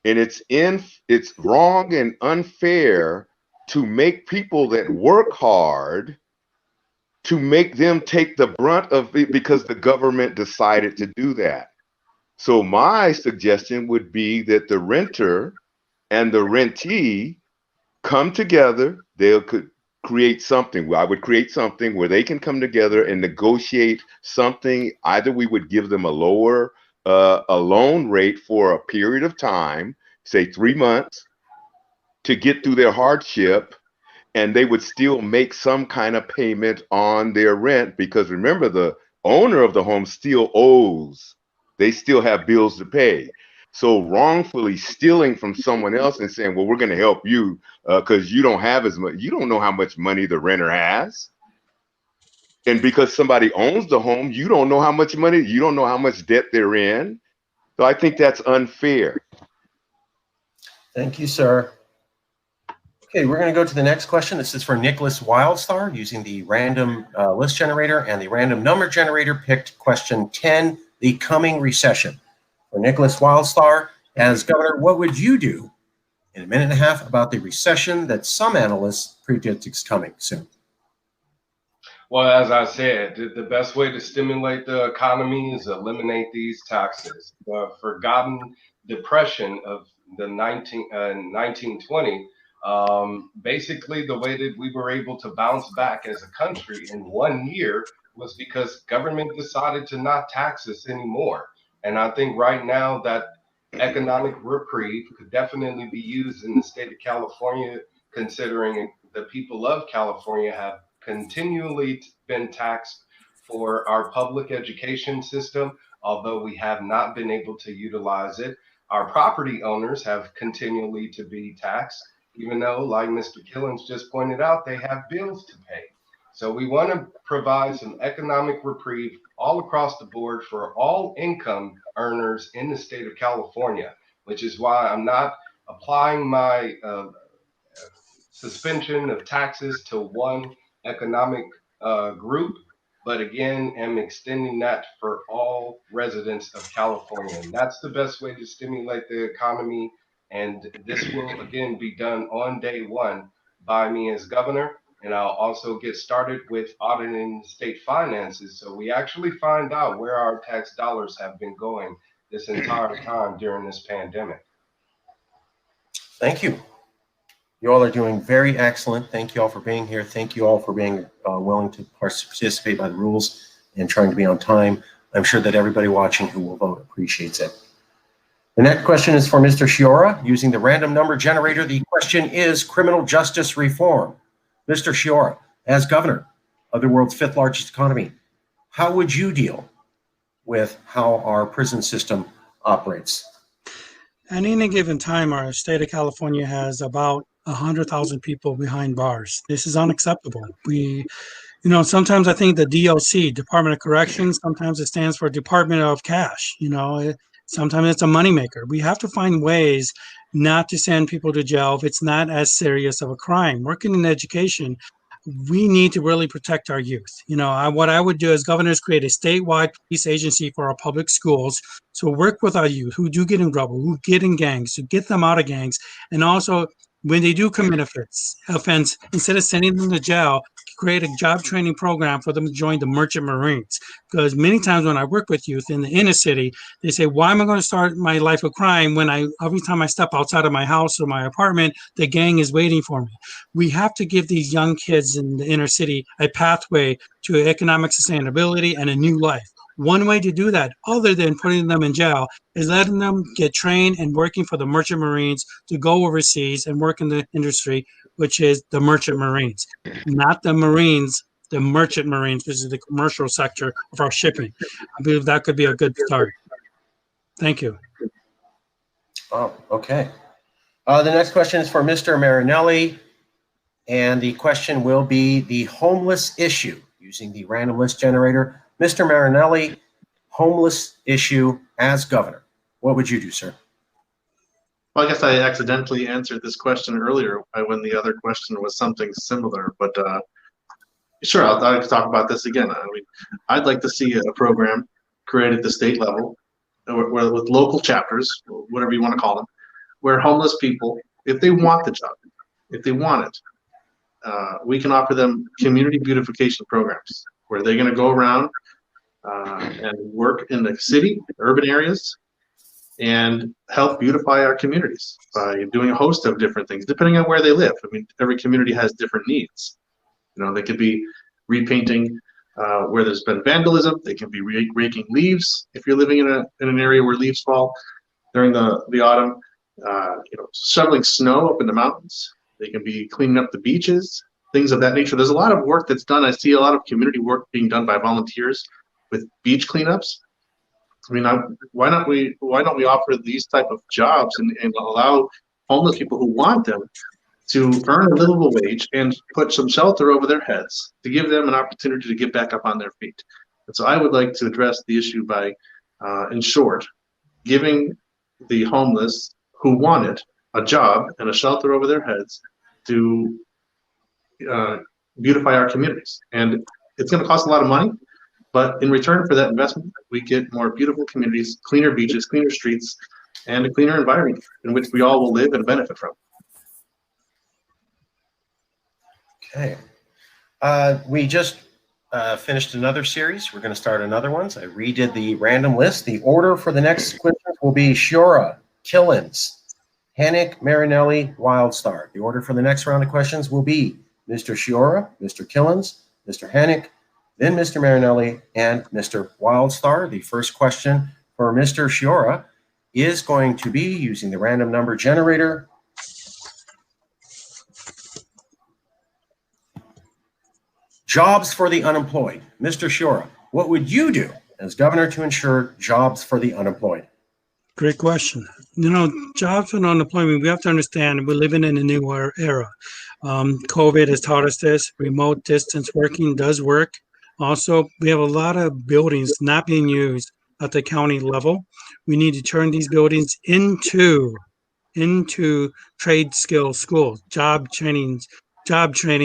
And it's wrong and unfair to make people that work hard, to make them take the brunt of it because the government decided to do that. So my suggestion would be that the renter and the rentee come together. They could create something. I would create something where they can come together and negotiate something. Either we would give them a lower a loan rate for a period of time, say 3 months, to get through their hardship, and they would still make some kind of payment on their rent, because remember, the owner of the home still owes. They still have bills to pay. So wrongfully stealing from someone else and saying, well, we're going to help you because you don't have as much, you don't know how much money the renter has. And because somebody owns the home, you don't know how much money, you don't know how much debt they're in. So I think that's unfair. Thank you, sir. Okay, we're going to go to the next question. This is for Nicholas Wildstar using the random list generator and the random number generator picked question 10, the coming recession. For Nicholas Wildstar, as governor, what would you do in a minute and a half about the recession that some analysts predict is coming soon? Well, as I said, the best way to stimulate the economy is eliminate these taxes. The forgotten depression of the 1920, basically the way that we were able to bounce back as a country in 1 year was because government decided to not tax us anymore. And I think right now that economic reprieve could definitely be used in the state of California, considering the people of California have continually been taxed for our public education system, although we have not been able to utilize it. Our property owners have continually to be taxed, even though, like Mr. Killens just pointed out, they have bills to pay. So we want to provide some economic reprieve all across the board for all income earners in the state of California, which is why I'm not applying my suspension of taxes to one economic group, but again, am extending that for all residents of California. And that's the best way to stimulate the economy. And this will, again, be done on day one by me as governor. And I'll also get started with auditing state finances, so we actually find out where our tax dollars have been going this entire time during this pandemic. Thank you. You all are doing very excellent. Thank you all for being here. Thank you all for being willing to participate by the rules and trying to be on time. I'm sure that everybody watching who will vote appreciates it. The next question is for Mr. Shiora. Using the random number generator, the question is criminal justice reform. Mr. Shiora, as governor of the world's fifth largest economy, how would you deal with how our prison system operates? At any given time, our state of California has about 100,000 people behind bars. This is unacceptable. Sometimes I think the DOC, Department of Corrections, sometimes it stands for Department of Cash. Sometimes it's a moneymaker. We have to find ways not to send people to jail if it's not as serious of a crime. Working in education, we need to really protect our youth. What I would do as governor is create a statewide police agency for our public schools to work with our youth who do get in trouble, who get in gangs, to get them out of gangs. And also, when they do commit offense, instead of sending them to jail, create a job training program for them to join the Merchant Marines. Because many times when I work with youth in the inner city, they say, why am I going to start my life of crime when every time I step outside of my house or my apartment, the gang is waiting for me? We have to give these young kids in the inner city a pathway to economic sustainability and a new life. One way to do that, other than putting them in jail, is letting them get trained and working for the Merchant Marines to go overseas and work in the industry, which is the Merchant Marines, not the Marines, the Merchant Marines, which is the commercial sector of our shipping. I believe that could be a good start. Thank you. Oh, okay. The next question is for Mr. Marinelli, and the question will be the homeless issue using the random list generator. Mr. Marinelli, homeless issue as governor. What would you do, sir? Well, I guess I accidentally answered this question earlier when the other question was something similar, but sure, I'll talk about this again. I'd like to see a program created at the state level with local chapters, whatever you want to call them, where homeless people, if they want the job, if they want it, we can offer them community beautification programs where they're going to go around and work in the city, urban areas, and help beautify our communities by doing a host of different things, depending on where they live. Every community has different needs. They could be repainting where there's been vandalism. They can be raking leaves if you're living in an area where leaves fall during the autumn. Shoveling snow up in the mountains. They can be cleaning up the beaches, things of that nature. There's a lot of work that's done. I see a lot of community work being done by volunteers with beach cleanups. Why don't we offer these type of jobs and allow homeless people who want them to earn a livable wage and put some shelter over their heads to give them an opportunity to get back up on their feet. And so I would like to address the issue by, in short, giving the homeless who want it a job and a shelter over their heads to beautify our communities. And it's going to cost a lot of money, but in return for that investment, we get more beautiful communities, cleaner beaches, cleaner streets, and a cleaner environment in which we all will live and benefit from. Okay. We just finished another series. We're going to start another one. So I redid the random list. The order for the next questions will be Shiora, Killens, Hannick, Marinelli, Wildstar. The order for the next round of questions will be Mr. Shiora, Mr. Killens, Mr. Hannick, then Mr. Marinelli, and Mr. Wildstar. The first question for Mr. Shiora is going to be using the random number generator. Jobs for the unemployed. Mr. Shiora, what would you do as governor to ensure jobs for the unemployed? Great question. Jobs for unemployment, we have to understand we're living in a new era. COVID has taught us this. Remote distance working does work. Also, we have a lot of buildings not being used at the county level. We need to turn these buildings into trade skill schools, job training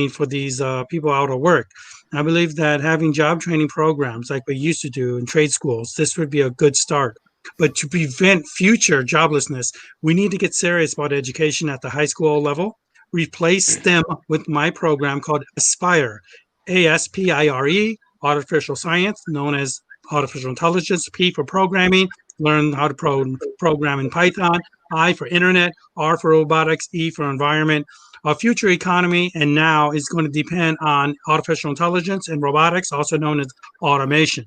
for these people out of work. I believe that having job training programs like we used to do in trade schools, this would be a good start. But to prevent future joblessness, we need to get serious about education at the high school level. Replace STEM with my program called Aspire, ASPIRE, artificial science, known as artificial intelligence, P for programming, learn how to program in Python, I for internet, R for robotics, E for environment. Our future economy and now is going to depend on artificial intelligence and robotics, also known as automation.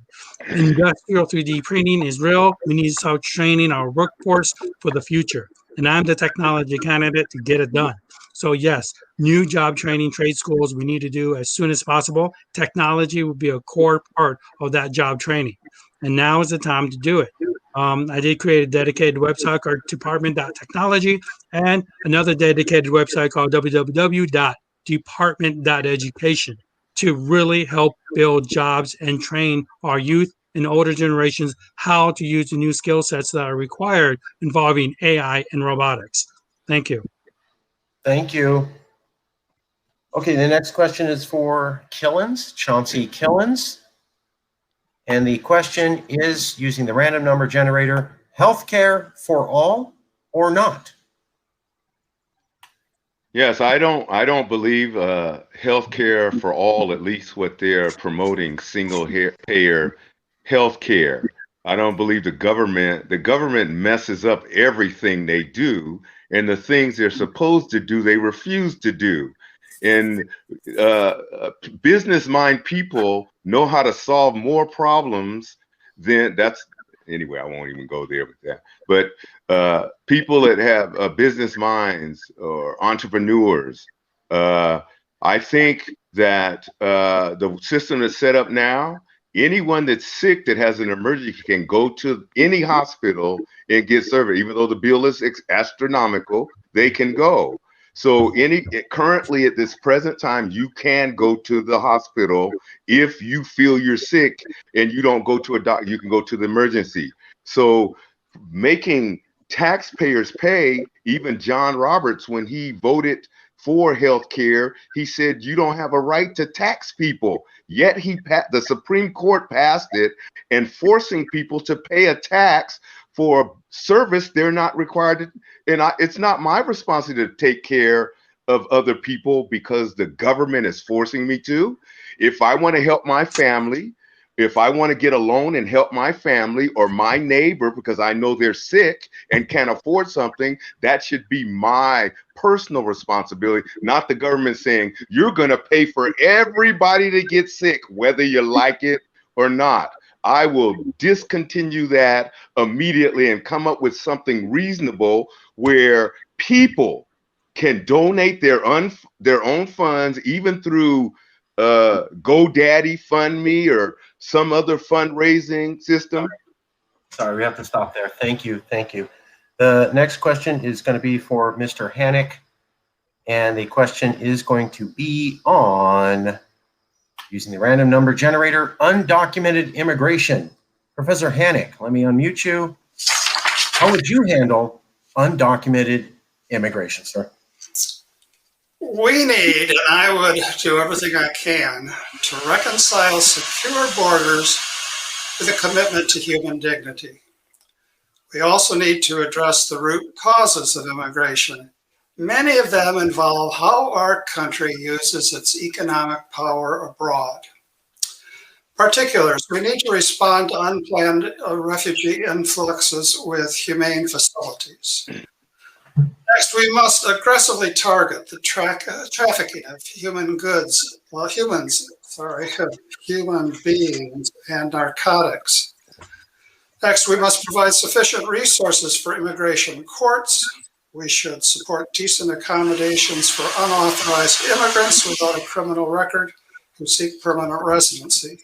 Industrial 3D printing is real. We need to start training our workforce for the future. And I'm the technology candidate to get it done. So yes, new job training trade schools we need to do as soon as possible. Technology will be a core part of that job training. And now is the time to do it. I did create a dedicated website called department.technology and another dedicated website called www.department.education to really help build jobs and train our youth and older generations how to use the new skill sets that are required involving AI and robotics. Thank you. Thank you. Okay, the next question is for Killens, Chauncey Killens. And the question is, using the random number generator, healthcare for all or not? Yes, I don't believe healthcare for all, at least what they're promoting, single payer healthcare. I don't believe the government messes up everything they do, and the things they're supposed to do, they refuse to do. And business mind people know how to solve more problems than anyway, I won't even go there with that. But people that have business minds or entrepreneurs, I think that the system that's set up now, anyone that's sick that has an emergency can go to any hospital and get service. Even though the bill is astronomical, they can go. So currently at this present time, you can go to the hospital if you feel you're sick and you don't go to a doctor, you can go to the emergency. So making taxpayers pay, even John Roberts, when he voted for health care, he said you don't have a right to tax people. Yet the Supreme Court passed it and forcing people to pay a tax for service they're not required to. And it's not my responsibility to take care of other people because the government is forcing me to. If I want to help my family, if I want to get a loan and help my family or my neighbor because I know they're sick and can't afford something, that should be my personal responsibility, not the government saying you're going to pay for everybody to get sick, whether you like it or not. I will discontinue that immediately and come up with something reasonable where people can donate their own funds, even through GoDaddy, FundMe, or some other fundraising system. Sorry, we have to stop there. Thank you. Thank you. The next question is going to be for Mr. Hannick. And the question is going to be on, using the random number generator, undocumented immigration. Professor Hannick, let me unmute you. How would you handle undocumented immigration, sir? We need, and I would do everything I can, to reconcile secure borders with a commitment to human dignity. We also need to address the root causes of immigration. Many of them involve how our country uses its economic power abroad. Particulars, we need to respond to unplanned refugee influxes with humane facilities. Next, we must aggressively target the trafficking of human beings and narcotics. Next, we must provide sufficient resources for immigration courts. We should support decent accommodations for unauthorized immigrants without a criminal record who seek permanent residency.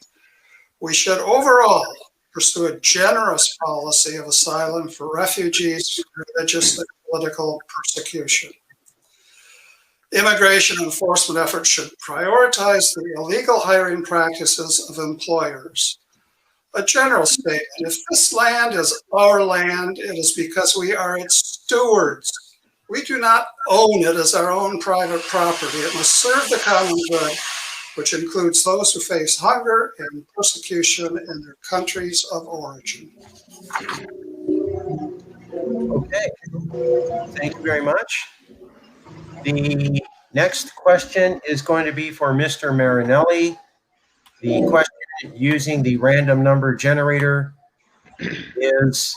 We should overall pursue a generous policy of asylum for refugees, religious and political persecution. Immigration enforcement efforts should prioritize the illegal hiring practices of employers. A general statement: if this land is our land, it is because we are its stewards. We do not own it as our own private property. It must serve the common good, which includes those who face hunger and persecution in their countries of origin. Okay, thank you very much. The next question is going to be for Mr. Marinelli. The question using the random number generator is,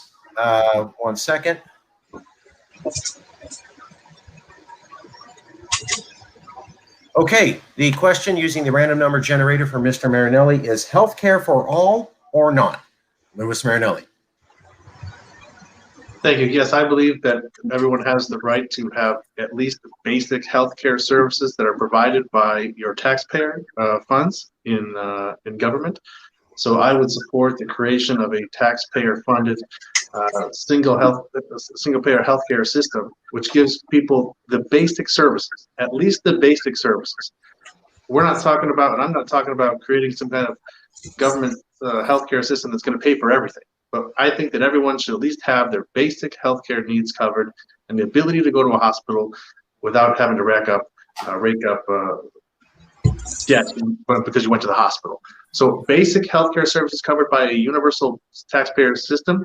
one second. Okay, the question using the random number generator for Mr. Marinelli is healthcare for all or not? Louis Marinelli. Thank you. Yes, I believe that everyone has the right to have at least the basic healthcare services that are provided by your taxpayer funds in government. So I would support the creation of a taxpayer-funded single-payer healthcare system, which gives people the basic services, at least the basic services. We're not talking about, and I'm not talking about creating some kind of government healthcare system that's going to pay for everything. But I think that everyone should at least have their basic healthcare needs covered and the ability to go to a hospital without having to rake up debt because you went to the hospital. So basic healthcare services covered by a universal taxpayer system.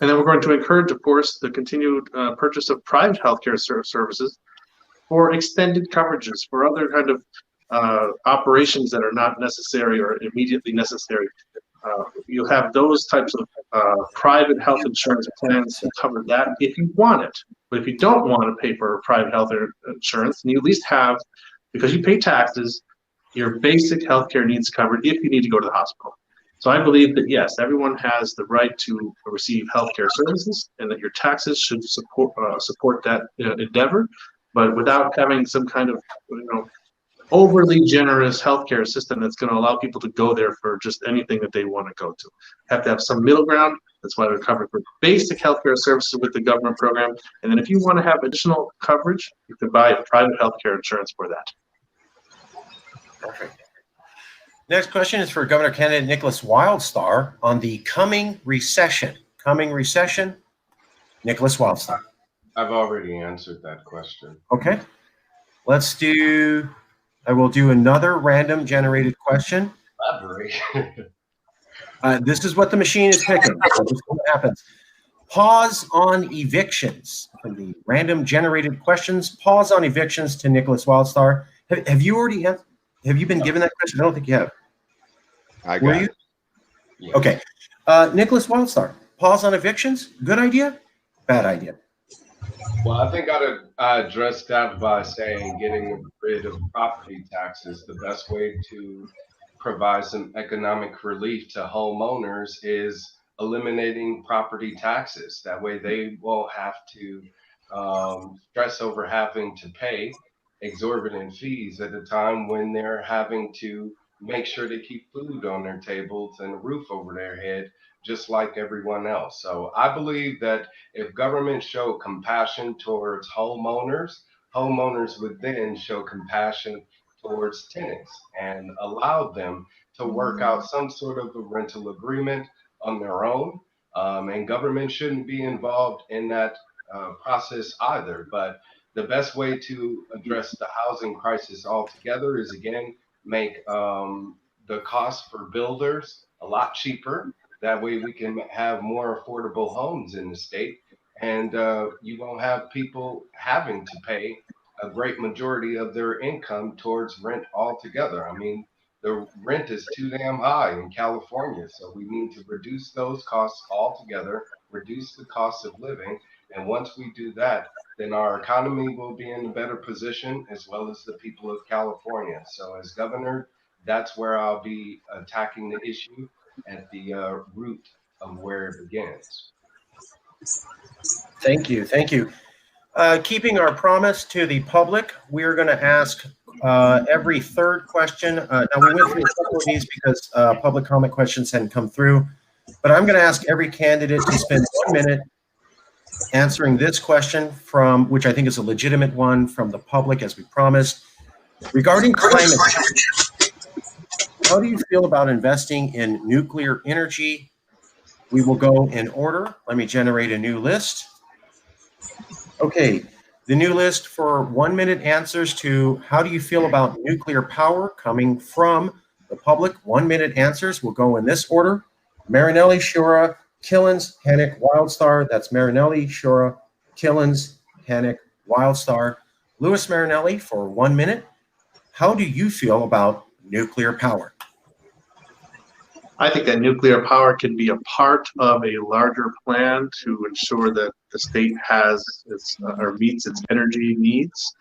And then we're going to encourage, of course, the continued purchase of private healthcare services for extended coverages, for other kind of operations that are not necessary or immediately necessary. You have those types of private health insurance plans to cover that if you want it. But if you don't want to pay for private health insurance, then you at least have, because you pay taxes, your basic healthcare needs covered if you need to go to the hospital. So I believe that, yes, everyone has the right to receive healthcare services and that your taxes should support that endeavor, but without having some kind of overly generous healthcare system that's going to allow people to go there for just anything that they want to go to. Have to have some middle ground. That's why we're covering for basic healthcare services with the government program. And then if you want to have additional coverage, you can buy a private healthcare insurance for that. Perfect. Next question is for Governor candidate Nicholas Wildstar on the coming recession. Coming recession, Nicholas Wildstar. I've already answered that question. Okay. I will do another random generated question. Elaborate. This is what the machine is picking. So this is what happens. Pause on evictions. From the random generated questions, pause on evictions to Nicholas Wildstar. Have you already have you been given that question? I don't think you have. I got it. Yeah. Okay. Nicholas Wildstar, pause on evictions. Good idea? Bad idea? Well, I think I'd address that by saying getting rid of property taxes. The best way to provide some economic relief to homeowners is eliminating property taxes. That way they won't have to stress over having to pay exorbitant fees at a time when they're having to make sure they keep food on their tables and a roof over their head, just like everyone else. So I believe that if government showed compassion towards homeowners, homeowners would then show compassion towards tenants and allow them to work out some sort of a rental agreement on their own. And government shouldn't be involved in that process either. But the best way to address the housing crisis altogether is, again, make the cost for builders a lot cheaper. That way we can have more affordable homes in the state, and you won't have people having to pay a great majority of their income towards rent altogether. I mean, the rent is too damn high in California, so we need to reduce those costs altogether, reduce the cost of living, and once we do that, then our economy will be in a better position, as well as the people of California. So as governor, that's where I'll be attacking the issue at the root of where it begins. Thank you. Thank you. Keeping our promise to the public, we're going to ask every third question. Now, we went through a couple of these because public comment questions hadn't come through, but I'm going to ask every candidate to spend 1 minute answering this question from, which I think is a legitimate one from the public, as we promised. Regarding climate change, how do you feel about investing in nuclear energy? We will go in order. Let me generate a new list. Okay, the new list for 1 minute answers to how do you feel about nuclear power coming from the public. 1 minute answers will go in this order: Marinelli, Shura, Killens, Hennick, Wildstar. That's Marinelli, Shura, Killens, Hennick, Wildstar. Louis Marinelli for 1 minute. How do you feel about nuclear power? I think that nuclear power can be a part of a larger plan to ensure that the state has its or meets its energy needs.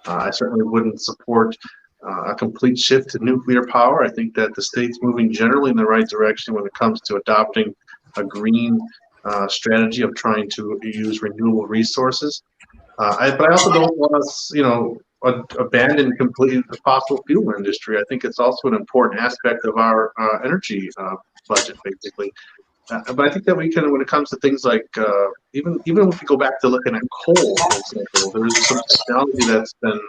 I certainly wouldn't support a complete shift to nuclear power. I think that the state's moving generally in the right direction when it comes to adopting a green strategy of trying to use renewable resources. But I also don't want us, abandon completely the fossil fuel industry. I think it's also an important aspect of our energy budget, basically. But I think that we can, when it comes to things like, even if we go back to looking at coal, for example, there's some technology that's been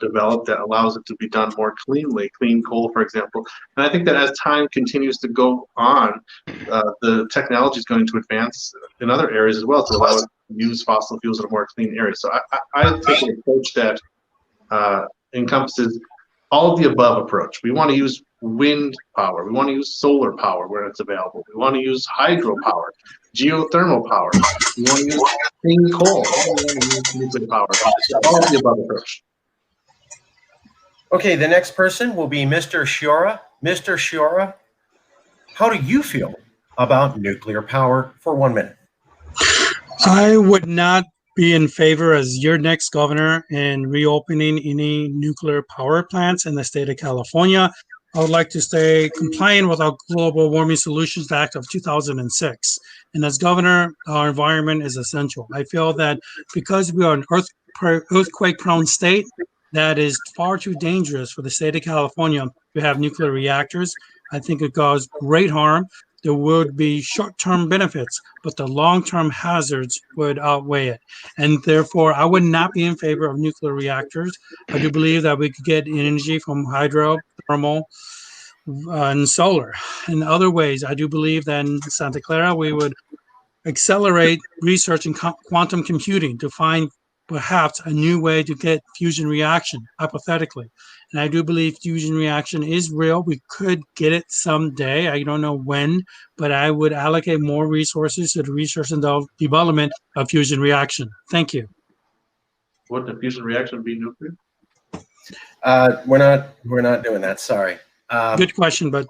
developed that allows it to be done more cleanly, clean coal, for example. And I think that as time continues to go on, the technology is going to advance in other areas as well to allow us to use fossil fuels in a more clean area. So I take an approach that encompasses all of the above approach. We want to use wind power. We want to use solar power where it's available. We want to use hydropower, geothermal power. We want to use clean coal. We want to use nuclear power. All of the above approach. Okay, the next person will be Mr. Shiora. Mr. Shiora, how do you feel about nuclear power for 1 minute? I would not be in favor as your next governor in reopening any nuclear power plants in the state of California. I would like to stay compliant with our Global Warming Solutions Act of 2006. And as governor, our environment is essential. I feel that because we are an earthquake-prone state, that is far too dangerous for the state of California to have nuclear reactors. I think it causes great harm. There would be short-term benefits, but the long-term hazards would outweigh it. And therefore, I would not be in favor of nuclear reactors. I do believe that we could get energy from hydro, thermal, and solar. In other ways, I do believe that in Santa Clara, we would accelerate research in quantum computing to find perhaps a new way to get fusion reaction, hypothetically. And I do believe fusion reaction is real. We could get it someday. I don't know when, but I would allocate more resources to the research and development of fusion reaction. Thank you. Wouldn't a fusion reaction be nuclear? We're not doing that. Sorry. Good question, but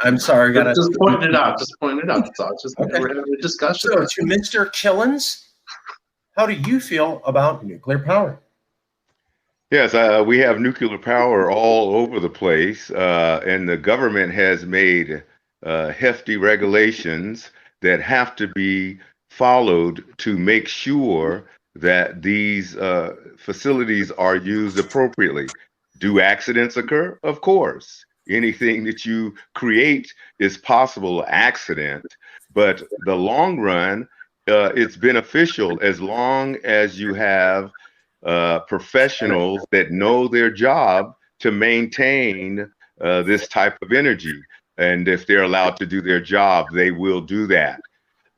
I'm sorry. Just pointing it out. Just pointing it out. That's all. Just Okay. We're having a discussion. So to Mr. Killens, how do you feel about nuclear power? Yes, we have nuclear power all over the place, and the government has made hefty regulations that have to be followed to make sure that these facilities are used appropriately. Do accidents occur? Of course. Anything that you create is possible accident, but the long run, it's beneficial as long as you have professionals that know their job to maintain this type of energy. And if they're allowed to do their job, they will do that.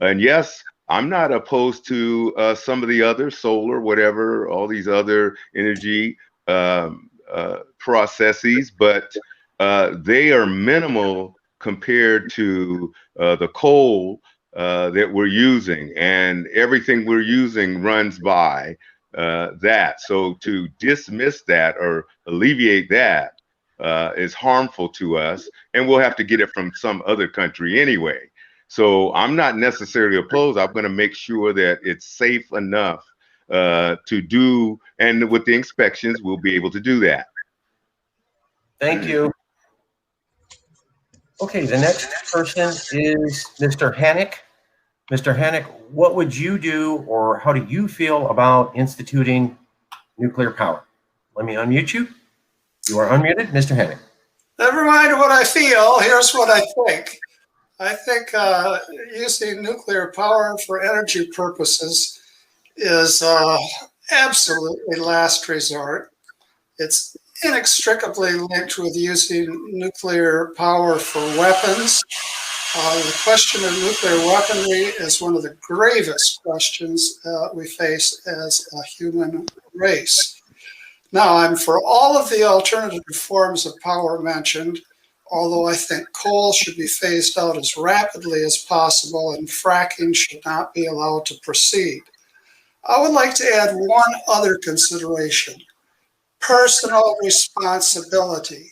And yes, I'm not opposed to some of the other solar, whatever, all these other energy processes, but they are minimal compared to the coal that we're using, and everything we're using runs by that. So to dismiss that or alleviate that is harmful to us, and we'll have to get it from some other country anyway. So I'm not necessarily opposed. I'm going to make sure that it's safe enough to do, and with the inspections, we'll be able to do that. Thank you. Okay, the next person is Mr. Hannick. Mr. Hannick, what would you do, or how do you feel about instituting nuclear power? Let me unmute you. You are unmuted, Mr. Hannick. Never mind what I feel. Here's what I think. I think using nuclear power for energy purposes is absolutely last resort. It's inextricably linked with using nuclear power for weapons. The question of nuclear weaponry is one of the gravest questions we face as a human race. Now, I'm for all of the alternative forms of power mentioned, although I think coal should be phased out as rapidly as possible and fracking should not be allowed to proceed. I would like to add one other consideration: personal responsibility.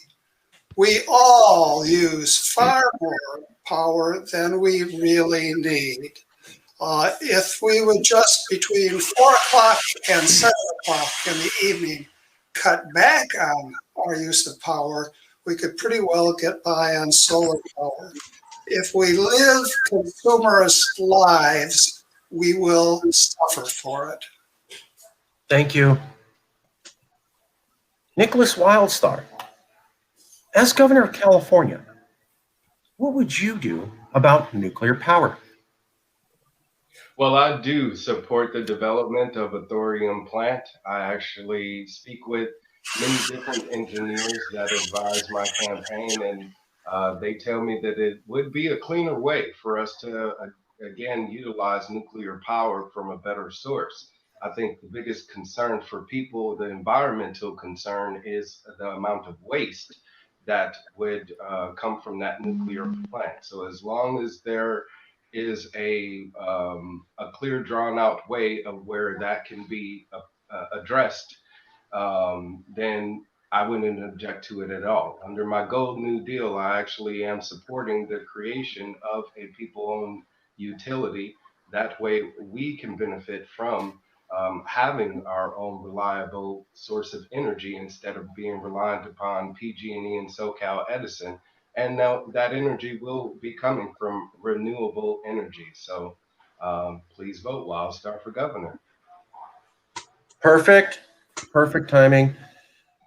We all use far more power than we really need. If we would just between 4 o'clock and 7 o'clock in the evening cut back on our use of power, we could pretty well get by on solar power. If we live consumerist lives, we will suffer for it. Thank you. Nicholas Wildstar, as governor of California, what would you do about nuclear power? Well, I do support the development of a thorium plant. I actually speak with many different engineers that advise my campaign, and they tell me that it would be a cleaner way for us to, again, utilize nuclear power from a better source. I think the biggest concern for people, the environmental concern, is the amount of waste that would come from that nuclear plant. So as long as there is a clear, drawn out way of where that can be addressed, then I wouldn't object to it at all. Under my Gold New Deal, I actually am supporting the creation of a people-owned utility. That way we can benefit from having our own reliable source of energy instead of being reliant upon PG&E and SoCal Edison. And now that energy will be coming from renewable energy. So please vote Wildstar for governor. Perfect. Perfect timing.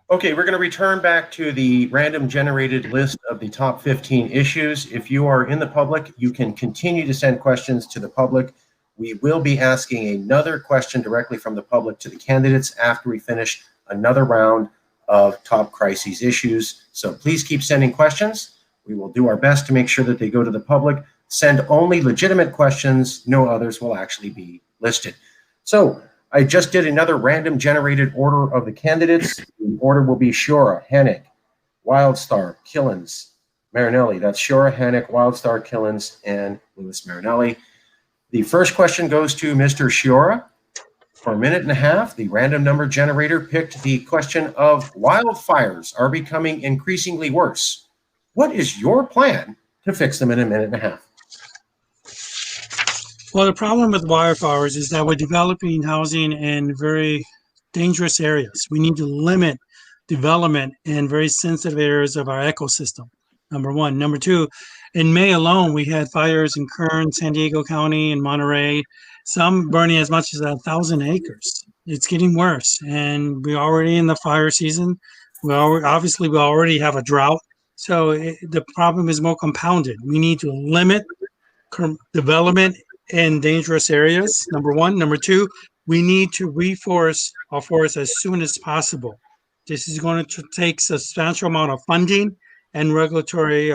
Okay, we're going to return back to the random generated list of the top 15 issues. If you are in the public, you can continue to send questions to the public. We will be asking another question directly from the public to the candidates after we finish another round of top crises issues. So please keep sending questions. We will do our best to make sure that they go to the public. Send only legitimate questions. No others will actually be listed. So I just did another random generated order of the candidates. The order will be Shura, Hennick, Wildstar, Killens, Marinelli. That's Shura, Hennick, Wildstar, Killens, and Lewis Marinelli. The first question goes to Mr. Shura. For a minute and a half, the random number generator picked the question of wildfires are becoming increasingly worse. What is your plan to fix them in a minute and a half? Well, the problem with wildfires is that we're developing housing in very dangerous areas. We need to limit development in very sensitive areas of our ecosystem, number one. Number two, in May alone, we had fires in Kern, San Diego County, and Monterey, some burning as much as 1,000 acres. It's getting worse, and we're already in the fire season. We already have a drought. So the problem is more compounded. We need to limit development in dangerous areas, number one. Number two, we need to reforest our forests as soon as possible. This is going to take substantial amount of funding and regulatory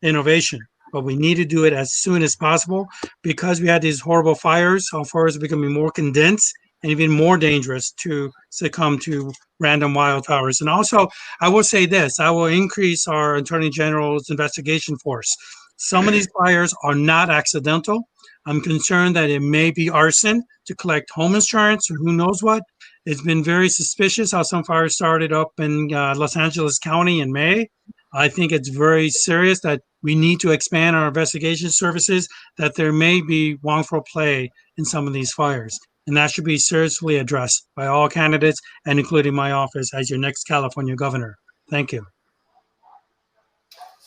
innovation, but we need to do it as soon as possible because we had these horrible fires. Our forests are becoming more condensed and even more dangerous to succumb to random wildfires. And also, I will say this, I will increase our Attorney General's investigation force. Some of these fires are not accidental. I'm concerned that it may be arson to collect home insurance or who knows what. It's been very suspicious how some fires started up in Los Angeles County in May. I think it's very serious that we need to expand our investigation services, that there may be wrongful play in some of these fires. And that should be seriously addressed by all candidates and including my office as your next California governor. Thank you.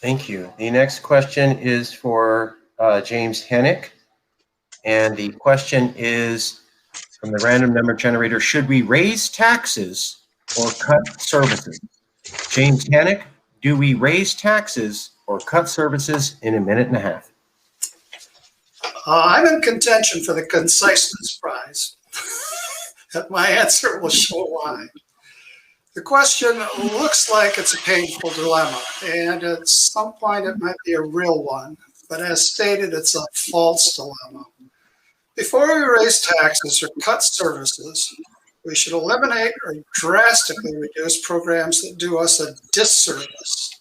Thank you. The next question is for James Hennick. And the question is from the random number generator, should we raise taxes or cut services? James Hennick, do we raise taxes or cut services in a minute and a half? I'm in contention for the conciseness prize. My answer will show why. The question looks like it's a painful dilemma, and at some point it might be a real one, but as stated, it's a false dilemma. Before we raise taxes or cut services, we should eliminate or drastically reduce programs that do us a disservice.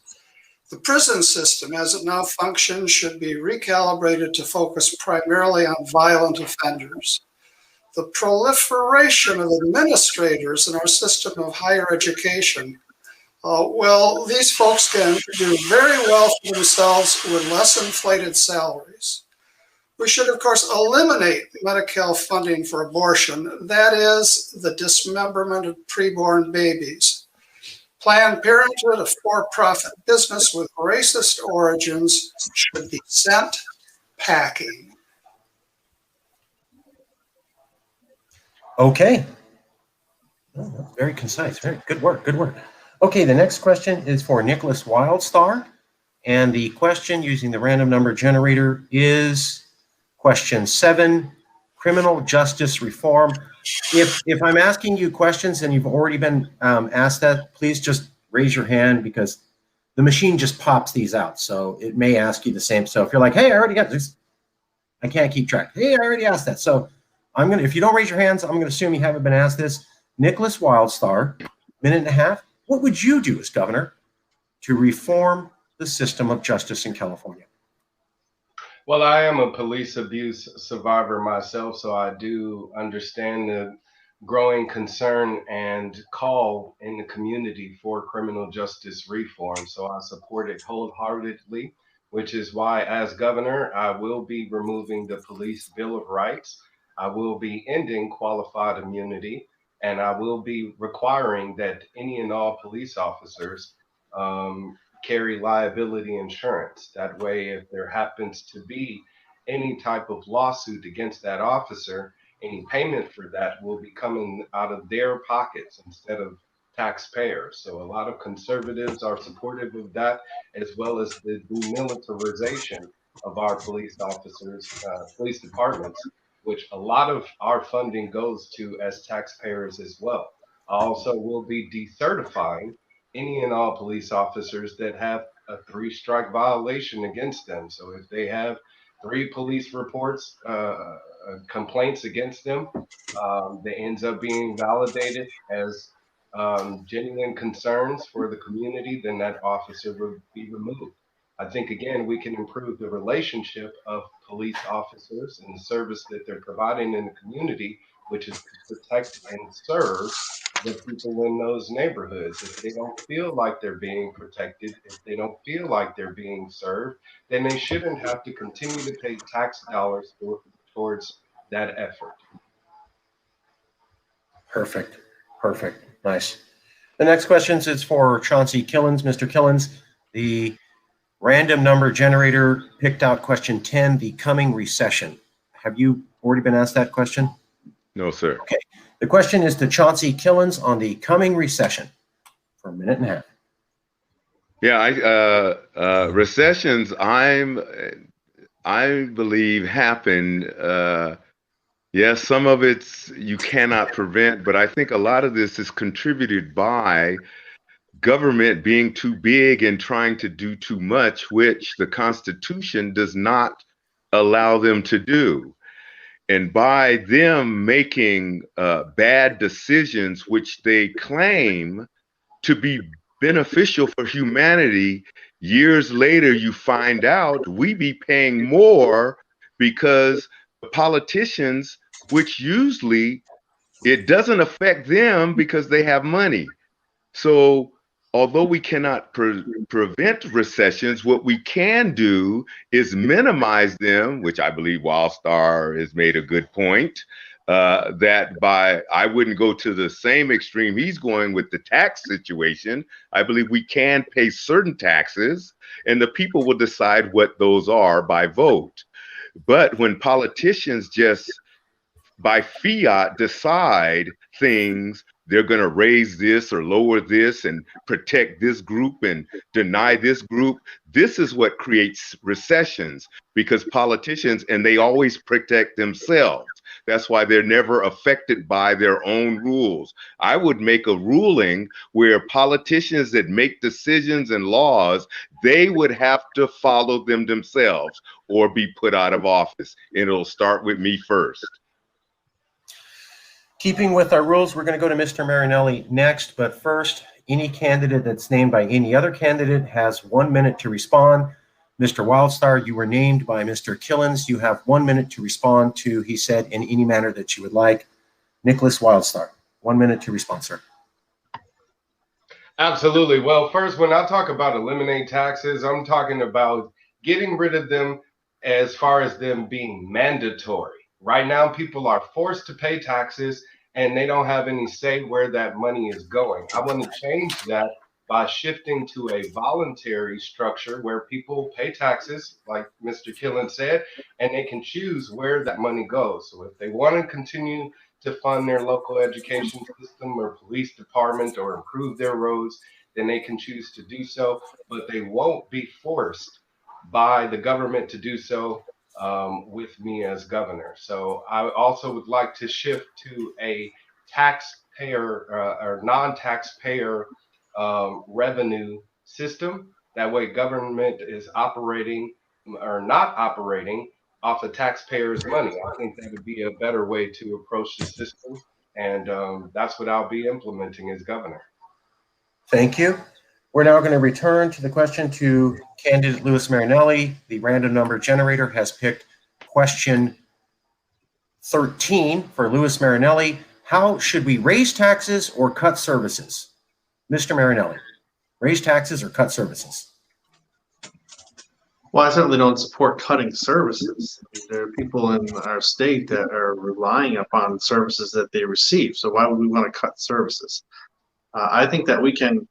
The prison system, as it now functions, should be recalibrated to focus primarily on violent offenders. The proliferation of administrators in our system of higher education, well, these folks can do very well for themselves with less inflated salaries. We should, of course, eliminate Medi-Cal funding for abortion, that is, the dismemberment of preborn babies. Planned Parenthood, a for-profit business with racist origins, should be sent packing. Okay. Oh, that's very concise. Very good work. Good work. Okay, the next question is for Nicholas Wildstar. And the question using the random number generator is question 7, criminal justice reform. If I'm asking you questions and you've already been asked that, please just raise your hand because the machine just pops these out. So it may ask you the same. So if you're like, hey, I already got this, I can't keep track. Hey, I already asked that. So if you don't raise your hands, I'm gonna assume you haven't been asked this. Nicholas Wildstar, minute and a half. What would you do as governor to reform the system of justice in California? Well, I am a police abuse survivor myself, so I do understand the growing concern and call in the community for criminal justice reform. So I support it wholeheartedly, which is why, as governor, I will be removing the Police Bill of Rights. I will be ending qualified immunity, and I will be requiring that any and all police officers carry liability insurance. That way, if there happens to be any type of lawsuit against that officer, any payment for that will be coming out of their pockets instead of taxpayers. So a lot of conservatives are supportive of that, as well as the demilitarization of our police officers, police departments, which a lot of our funding goes to as taxpayers as well. I also will be decertifying any and all police officers that have a 3-strike violation against them. So if they have 3 police reports, complaints against them, that ends up being validated as genuine concerns for the community, then that officer would be removed. I think, again, we can improve the relationship of police officers and the service that they're providing in the community, which is to protect and serve the people in those neighborhoods. If they don't feel like they're being protected, if they don't feel like they're being served, then they shouldn't have to continue to pay tax dollars towards that effort. Perfect. Perfect. Nice. The next question is for Chauncey Killens. Mr. Killens, the random number generator picked out question 10, the coming recession. Have you already been asked that question? No, sir. Okay. The question is to Chauncey Killens on the coming recession for a minute and a half. Yeah, recessions, I believe happen. Yes, some of it's you cannot prevent, but I think a lot of this is contributed by government being too big and trying to do too much, which the Constitution does not allow them to do. And by them making bad decisions, which they claim to be beneficial for humanity, years later you find out we be paying more because the politicians, which usually it doesn't affect them because they have money. So although we cannot prevent recessions, what we can do is minimize them, which I believe Wildstar has made a good point, that I wouldn't go to the same extreme he's going with the tax situation. I believe we can pay certain taxes and the people will decide what those are by vote. But when politicians just by fiat decide things, they're going to raise this or lower this and protect this group and deny this group. This is what creates recessions because politicians, and they always protect themselves. That's why they're never affected by their own rules. I would make a ruling where politicians that make decisions and laws, they would have to follow them themselves or be put out of office. And it'll start with me first. Keeping with our rules, we're going to go to Mr. Marinelli next, but first, any candidate that's named by any other candidate has 1 minute to respond. Mr. Wildstar, you were named by Mr. Killens. You have 1 minute to respond to, he said, in any manner that you would like. Nicholas Wildstar, 1 minute to respond, sir. Absolutely. Well, first, when I talk about eliminate taxes, I'm talking about getting rid of them as far as them being mandatory. Right now, people are forced to pay taxes and they don't have any say where that money is going. I want to change that by shifting to a voluntary structure where people pay taxes, like Mr. Killen said, and they can choose where that money goes. So if they want to continue to fund their local education system or police department or improve their roads, then they can choose to do so, but they won't be forced by the government to do so with me as governor. So I also would like to shift to a taxpayer or non-taxpayer revenue system. That way, government is operating or not operating off of taxpayers' money. I think that would be a better way to approach the system, and that's what I'll be implementing as governor. Thank you. We're now going to return to the question to candidate Louis Marinelli. The random number generator has picked question 13 for Louis Marinelli. How should we raise taxes or cut services? Mr. Marinelli, raise taxes or cut services? Well, I certainly don't support cutting services. There are people in our state that are relying upon services that they receive. So why would we want to cut services? I think that we can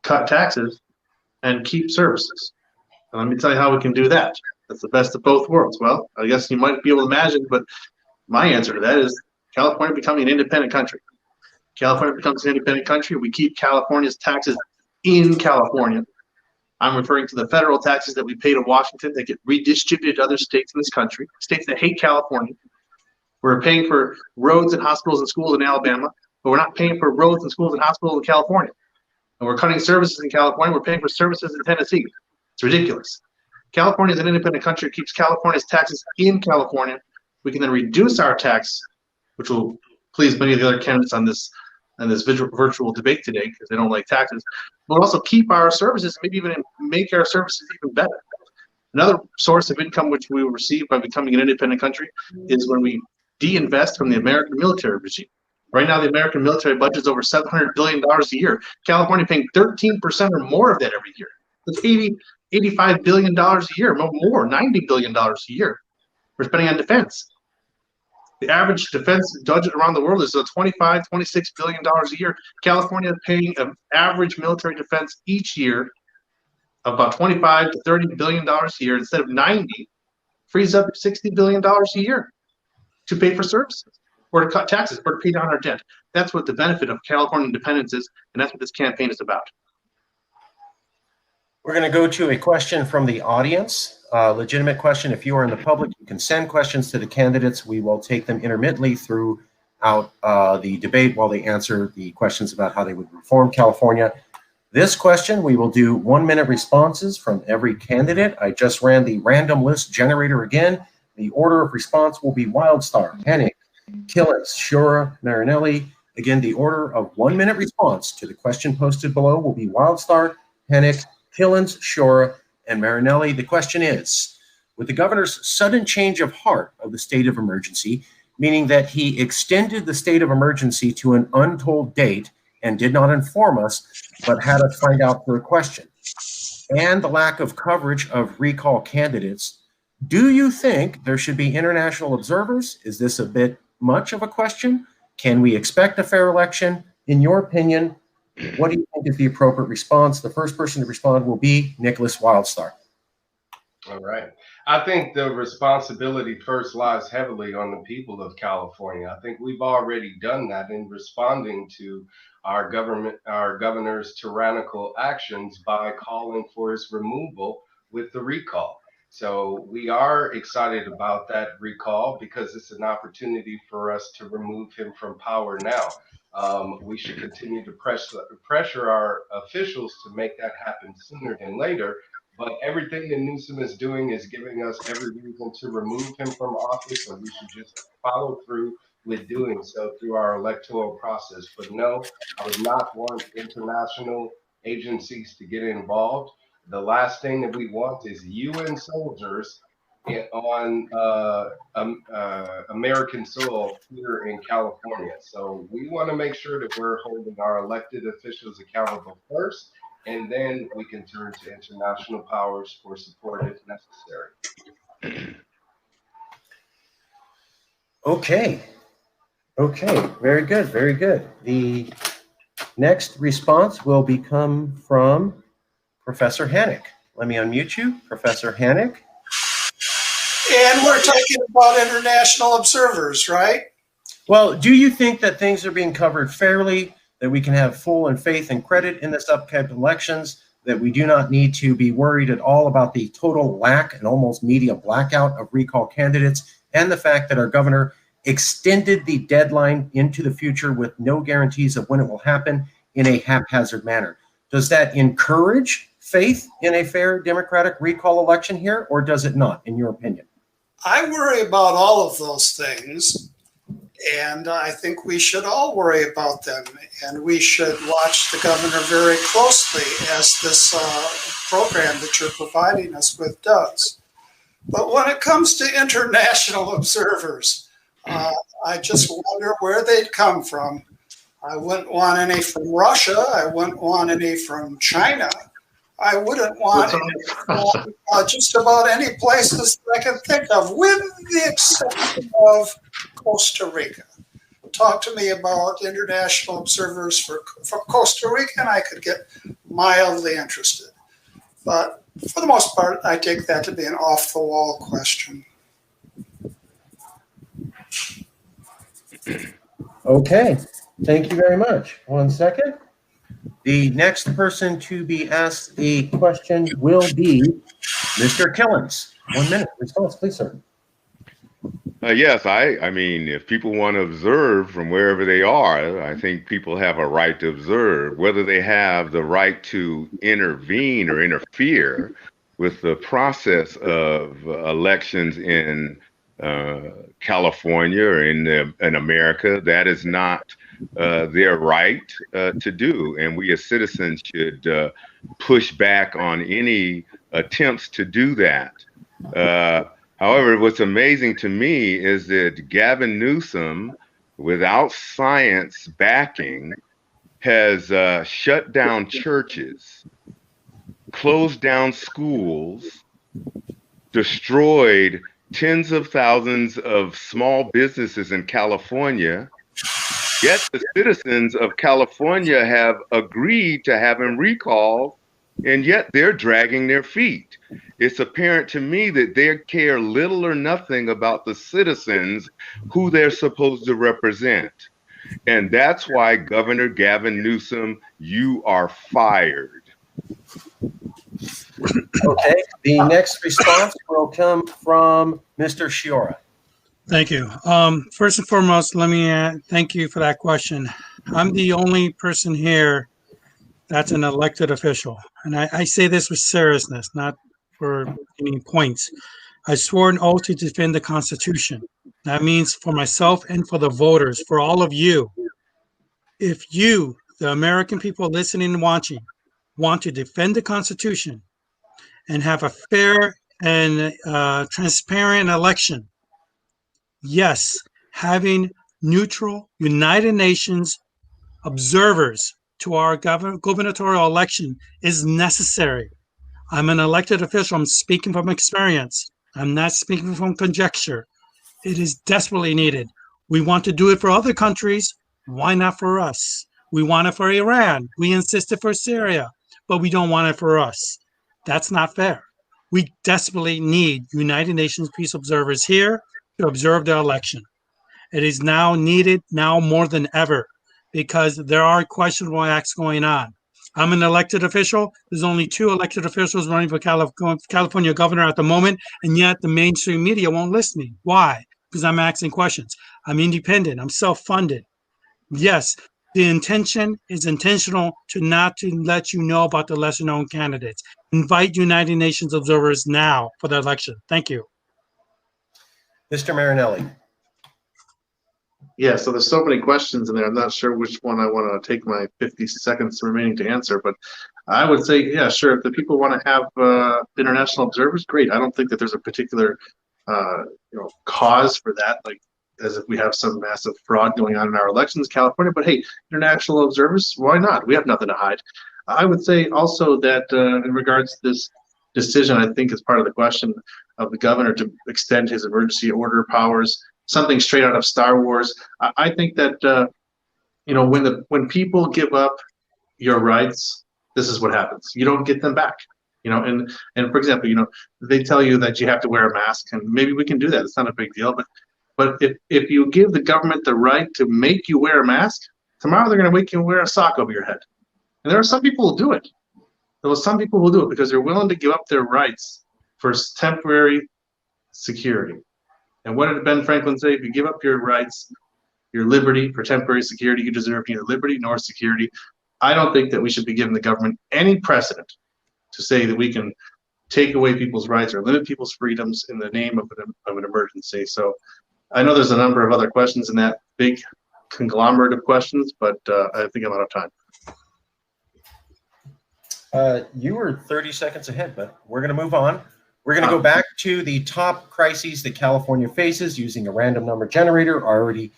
cut taxes and keep services. And let me tell you how we can do that. That's the best of both worlds. Well, I guess you might be able to imagine, but my answer to that is California becoming an independent country. California becomes an independent country. We keep California's taxes in California. I'm referring to the federal taxes that we pay to Washington that get redistributed to other states in this country, states that hate California. We're paying for roads and hospitals and schools in Alabama, but we're not paying for roads and schools and hospitals in California. And we're cutting services in California. We're paying for services in Tennessee. It's ridiculous. California is an independent country. It keeps California's taxes in California. We can then reduce our tax, which will please many of the other candidates on this virtual debate today because they don't like taxes. But also keep our services, maybe even make our services even better. Another source of income which we will receive by becoming an independent country is when we de-invest from the American military regime. Right now, the American military budget is over $700 billion a year. California paying 13% or more of that every year. That's $85 billion a year, more, $90 billion a year we're spending on defense. The average defense budget around the world is $26 billion a year. California is paying an average military defense each year of about $25 to $30 billion a year instead of 90, frees up $60 billion a year to pay for services or to cut taxes or to pay down our debt. That's what the benefit of California independence is, and that's what this campaign is about. We're going to go to a question from the audience, a legitimate question. If you are in the public, you can send questions to the candidates. We will take them intermittently throughout the debate while they answer the questions about how they would reform California. This question, we will do 1-minute responses from every candidate. I just ran the random list generator again. The order of response will be Wildstar, Hennig, Killens, Shura, Marinelli. Again, the order of 1-minute response to the question posted below will be Wildstar, Hennig, Killens, Shura, and Marinelli. The question is, with the governor's sudden change of heart of the state of emergency, meaning that he extended the state of emergency to an untold date and did not inform us, but had us find out through a question, and the lack of coverage of recall candidates, do you think there should be international observers? Is this a bit much of a question? Can we expect a fair election? In your opinion, what do you think is the appropriate response? The first person to respond will be Nicholas Wildstar. All right. I think the responsibility first lies heavily on the people of California. I think we've already done that in responding to our governor's tyrannical actions by calling for his removal with the recall. So we are excited about that recall because it's an opportunity for us to remove him from power now. We should continue to pressure our officials to make that happen sooner than later. But everything that Newsom is doing is giving us every reason to remove him from office, and we should just follow through with doing so through our electoral process. But no, I would not want international agencies to get involved. The last thing that we want is UN soldiers on American soil here in California. So we want to make sure that we're holding our elected officials accountable first, and then we can turn to international powers for support if necessary. Okay. Okay. Very good. Very good. The next response will come from Professor Hannock. Let me unmute you, Professor Hannock. And we're talking about international observers, right? Well, do you think that things are being covered fairly, that we can have full and faith and credit in this upcoming elections, that we do not need to be worried at all about the total lack and almost media blackout of recall candidates, and the fact that our governor extended the deadline into the future with no guarantees of when it will happen in a haphazard manner? Does that encourage faith in a fair democratic recall election here, or does it not, in your opinion? I worry about all of those things, and I think we should all worry about them, and we should watch the governor very closely as this program that you're providing us with does. But when it comes to international observers, I just wonder where they'd come from. I wouldn't want any from Russia. I wouldn't want any from China. I wouldn't want any from just about any places that I can think of, with the exception of Costa Rica. Talk to me about international observers from Costa Rica, and I could get mildly interested. But for the most part, I take that to be an off-the-wall question. Okay, thank you very much. 1 second. The next person to be asked a question will be Mr. Killens. 1 minute response, please, sir. Yes, I mean, if people want to observe from wherever they are, I think people have a right to observe. Whether they have the right to intervene or interfere with the process of elections in California or in America, that is not their right to do. And we as citizens should push back on any attempts to do that. However, what's amazing to me is that Gavin Newsom, without science backing, has shut down churches, closed down schools, destroyed tens of thousands of small businesses in California. Yet the citizens of California have agreed to have him recalled, and yet they're dragging their feet. It's apparent to me that they care little or nothing about the citizens who they're supposed to represent. And that's why Governor Gavin Newsom, you are fired. Okay, the next response will come from Mr. Shiora. Thank you. First and foremost, let me thank you for that question. I'm the only person here that's an elected official. And I say this with seriousness, not for any points. I swore an oath to defend the Constitution. That means for myself and for the voters, for all of you. If you, the American people listening and watching, want to defend the Constitution and have a fair and transparent election, yes, having neutral United Nations observers to our gubernatorial election is necessary. I'm an elected official. I'm speaking from experience. I'm not speaking from conjecture. It is desperately needed. We want to do it for other countries. Why not for us? We want it for Iran. We insisted for Syria, but we don't want it for us. That's not fair. We desperately need United Nations peace observers here to observe the election. It is now needed, now more than ever, because there are questionable acts going on. I'm an elected official. There's only 2 elected officials running for California governor at the moment, and yet the mainstream media won't list me. Why? Because I'm asking questions. I'm independent. I'm self-funded. Yes, the intention is intentional to not to let you know about the lesser-known candidates. Invite United Nations observers now for the election. Thank you. Mr. Marinelli. Yeah, so there's so many questions in there. I'm not sure which one I want to take my 50 seconds remaining to answer, but I would say, yeah, sure. If the people want to have international observers, great. I don't think that there's a particular, cause for that, like as if we have some massive fraud going on in our elections, California. But hey, international observers, why not? We have nothing to hide. I would say also that in regards to this decision, I think, is part of the question of the governor to extend his emergency order powers, something straight out of Star Wars. I think that when people give up your rights, this is what happens. You don't get them back. And for example, they tell you that you have to wear a mask, and maybe we can do that. It's not a big deal, but if you give the government the right to make you wear a mask, tomorrow they're going to make you wear a sock over your head. And there are some people who do it. There are some people who do it because they're willing to give up their rights for temporary security. And what did Ben Franklin say? If you give up your rights, your liberty for temporary security, you deserve neither liberty nor security. I don't think that we should be giving the government any precedent to say that we can take away people's rights or limit people's freedoms in the name of an emergency. So I know there's a number of other questions in that big conglomerate of questions, but I think I'm out of time. You were 30 seconds ahead, but we're going to move on. We're going to go back to the top crises that California faces using a random number generator. I already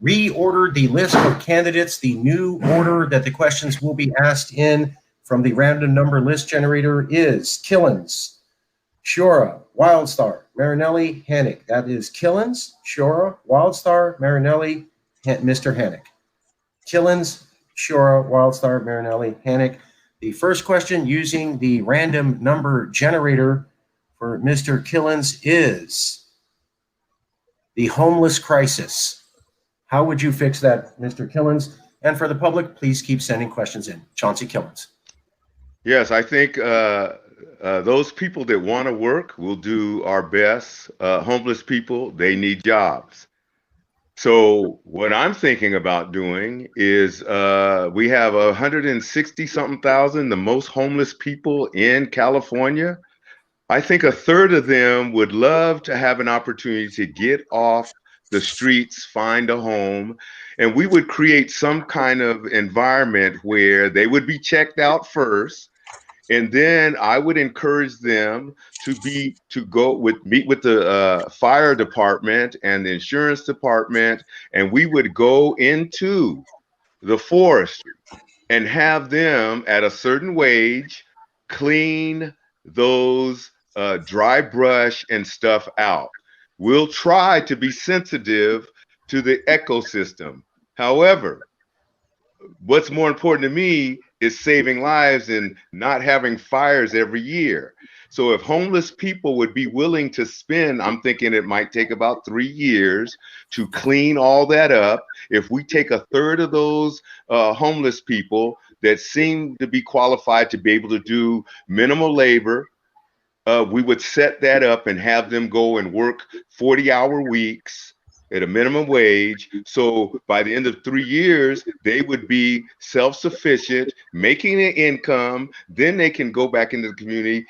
reordered the list of candidates. The new order that the questions will be asked in from the random number list generator is Killens, Shura, Wildstar, Marinelli, Hannick. That is Killens, Shura, Wildstar, Marinelli, Mr. Hannick. Killens, Shura, Wildstar, Marinelli, Hannick. The first question using the random number generator for Mr. Killens is the homeless crisis. How would you fix that, Mr. Killens? And for the public, please keep sending questions in. Chauncey Killens. Yes, I think those people that want to work will do our best. Homeless people, they need jobs. So what I'm thinking about doing is we have 160-something thousand, the most homeless people in California. I think a third of them would love to have an opportunity to get off the streets, find a home, and we would create some kind of environment where they would be checked out first. And then I would encourage them to meet with the fire department and the insurance department, and we would go into the forestry and have them at a certain wage clean those dry brush and stuff out. We'll try to be sensitive to the ecosystem. However, what's more important to me is saving lives and not having fires every year. So if homeless people would be willing to spend, I'm thinking it might take about 3 years to clean all that up. If we take a third of those homeless people that seem to be qualified to be able to do minimal labor, we would set that up and have them go and work 40-hour weeks at a minimum wage. So by the end of 3 years, they would be self-sufficient, making an income. Then they can go back into the community,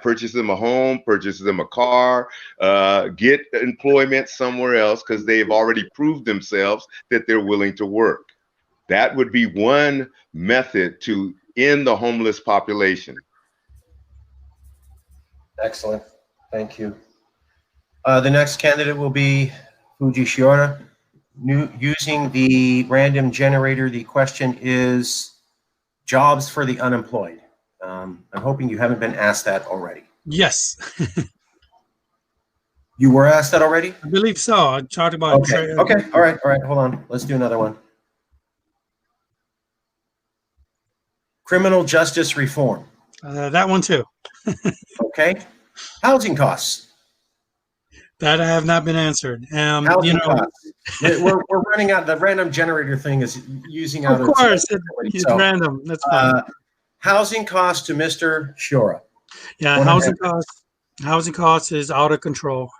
purchase them a home, purchase them a car, get employment somewhere else because they've already proved themselves that they're willing to work. That would be one method to end the homeless population. Excellent. Thank you. The next candidate will be Fuji Shiora. Using the random generator, the question is jobs for the unemployed. I'm hoping you haven't been asked that already. Yes. You were asked that already? I believe so. I talked about Okay. Okay. All right. Hold on. Let's do another one. Criminal justice reform. That one too. Okay. Housing costs. That I have not been answered. Housing costs. We're running out. The random generator thing is using out. Of course, it's random. That's fine. Housing costs to Mr. Shiora. Yeah, housing costs is out of control.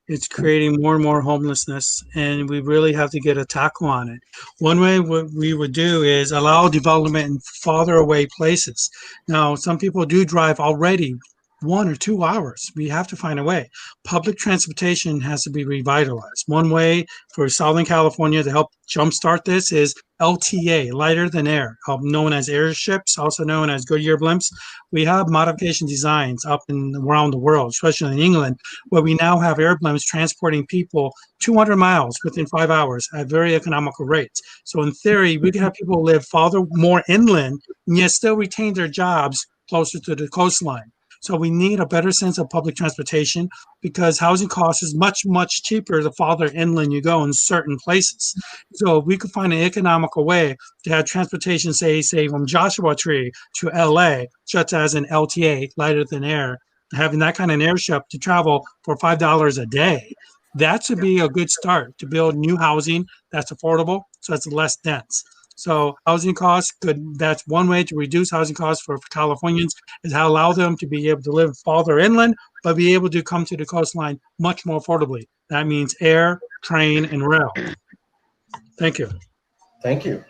It's creating more and more homelessness, and we really have to get a tackle on it. One way what we would do is allow development in farther away places. Now, some people do drive already 1 or 2 hours. We have to find a way. Public transportation has to be revitalized. One way for Southern California to help jumpstart this is LTA, lighter than air, known as airships, also known as Goodyear blimps. We have modification designs up and around the world, especially in England, where we now have air blimps transporting people 200 miles within 5 hours at very economical rates. So in theory, we can have people live farther, more inland, and yet still retain their jobs closer to the coastline. So we need a better sense of public transportation because housing costs is much, much cheaper the farther inland you go in certain places. So if we could find an economical way to have transportation, say from Joshua Tree to LA, such as an LTA, lighter than air, having that kind of airship to travel for $5 a day, that should be a good start to build new housing that's affordable, so it's less dense. So housing costs could, that's one way to reduce housing costs for Californians is how allow them to be able to live farther inland, but be able to come to the coastline much more affordably. That means air, train, and rail. Thank you. Thank you.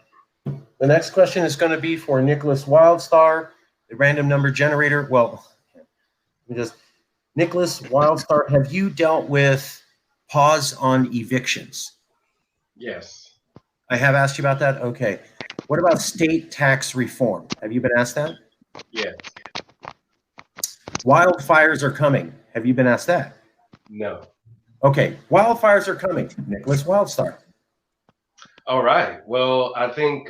The next question is going to be for Nicholas Wildstar, the random number generator. Well, Nicholas Wildstar, have you dealt with pause on evictions? Yes. I have asked you about that? Okay. What about state tax reform? Have you been asked that? Yes. Wildfires are coming. Have you been asked that? No. Okay. Wildfires are coming. Nicholas Wildstar. All right. Well, I think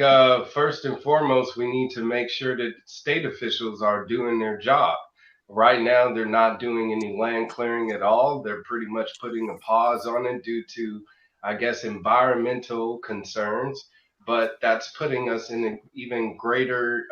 first and foremost, we need to make sure that state officials are doing their job. Right now, they're not doing any land clearing at all. They're pretty much putting a pause on it due to, I guess, environmental concerns, but that's putting us in an even greater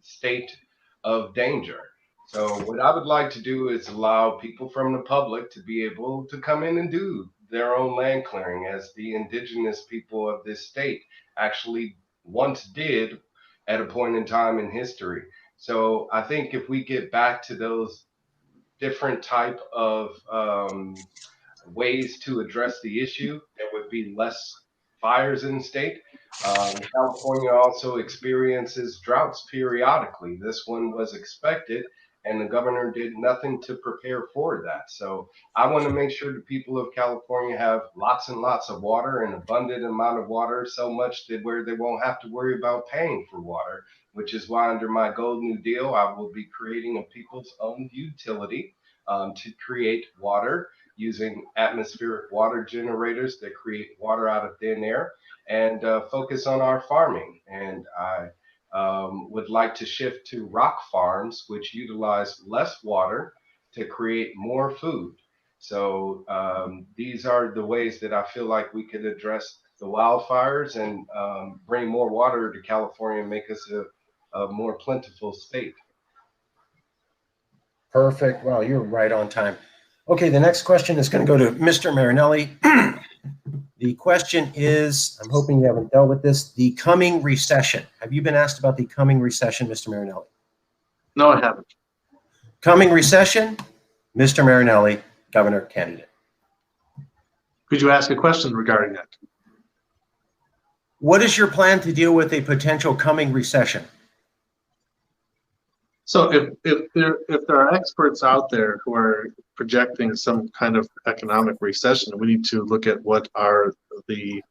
state of danger. So what I would like to do is allow people from the public to be able to come in and do their own land clearing, as the indigenous people of this state actually once did at a point in time in history. So I think if we get back to those different type of ways to address the issue, there would be less fires in the state. California also experiences droughts periodically. This one was expected, and the governor did nothing to prepare for that. So I want to make sure the people of California have lots and lots of water, an abundant amount of water, so much that where they won't have to worry about paying for water, which is why under my Gold New Deal, I will be creating a people's own utility to create water using atmospheric water generators that create water out of thin air, and focus on our farming. And I would like to shift to rock farms, which utilize less water to create more food. So these are the ways that I feel like we could address the wildfires and bring more water to California and make us a more plentiful state. Perfect. Wow, you're right on time. Okay, the next question is going to go to Mr. Marinelli. The question is, I'm hoping you haven't dealt with this, the coming recession. Have you been asked about the coming recession, Mr. Marinelli? No, I haven't. Coming recession, Mr. Marinelli, governor candidate. Could you ask a question regarding that? What is your plan to deal with a potential coming recession? So if there are experts out there who are projecting some kind of economic recession, we need to look at what are the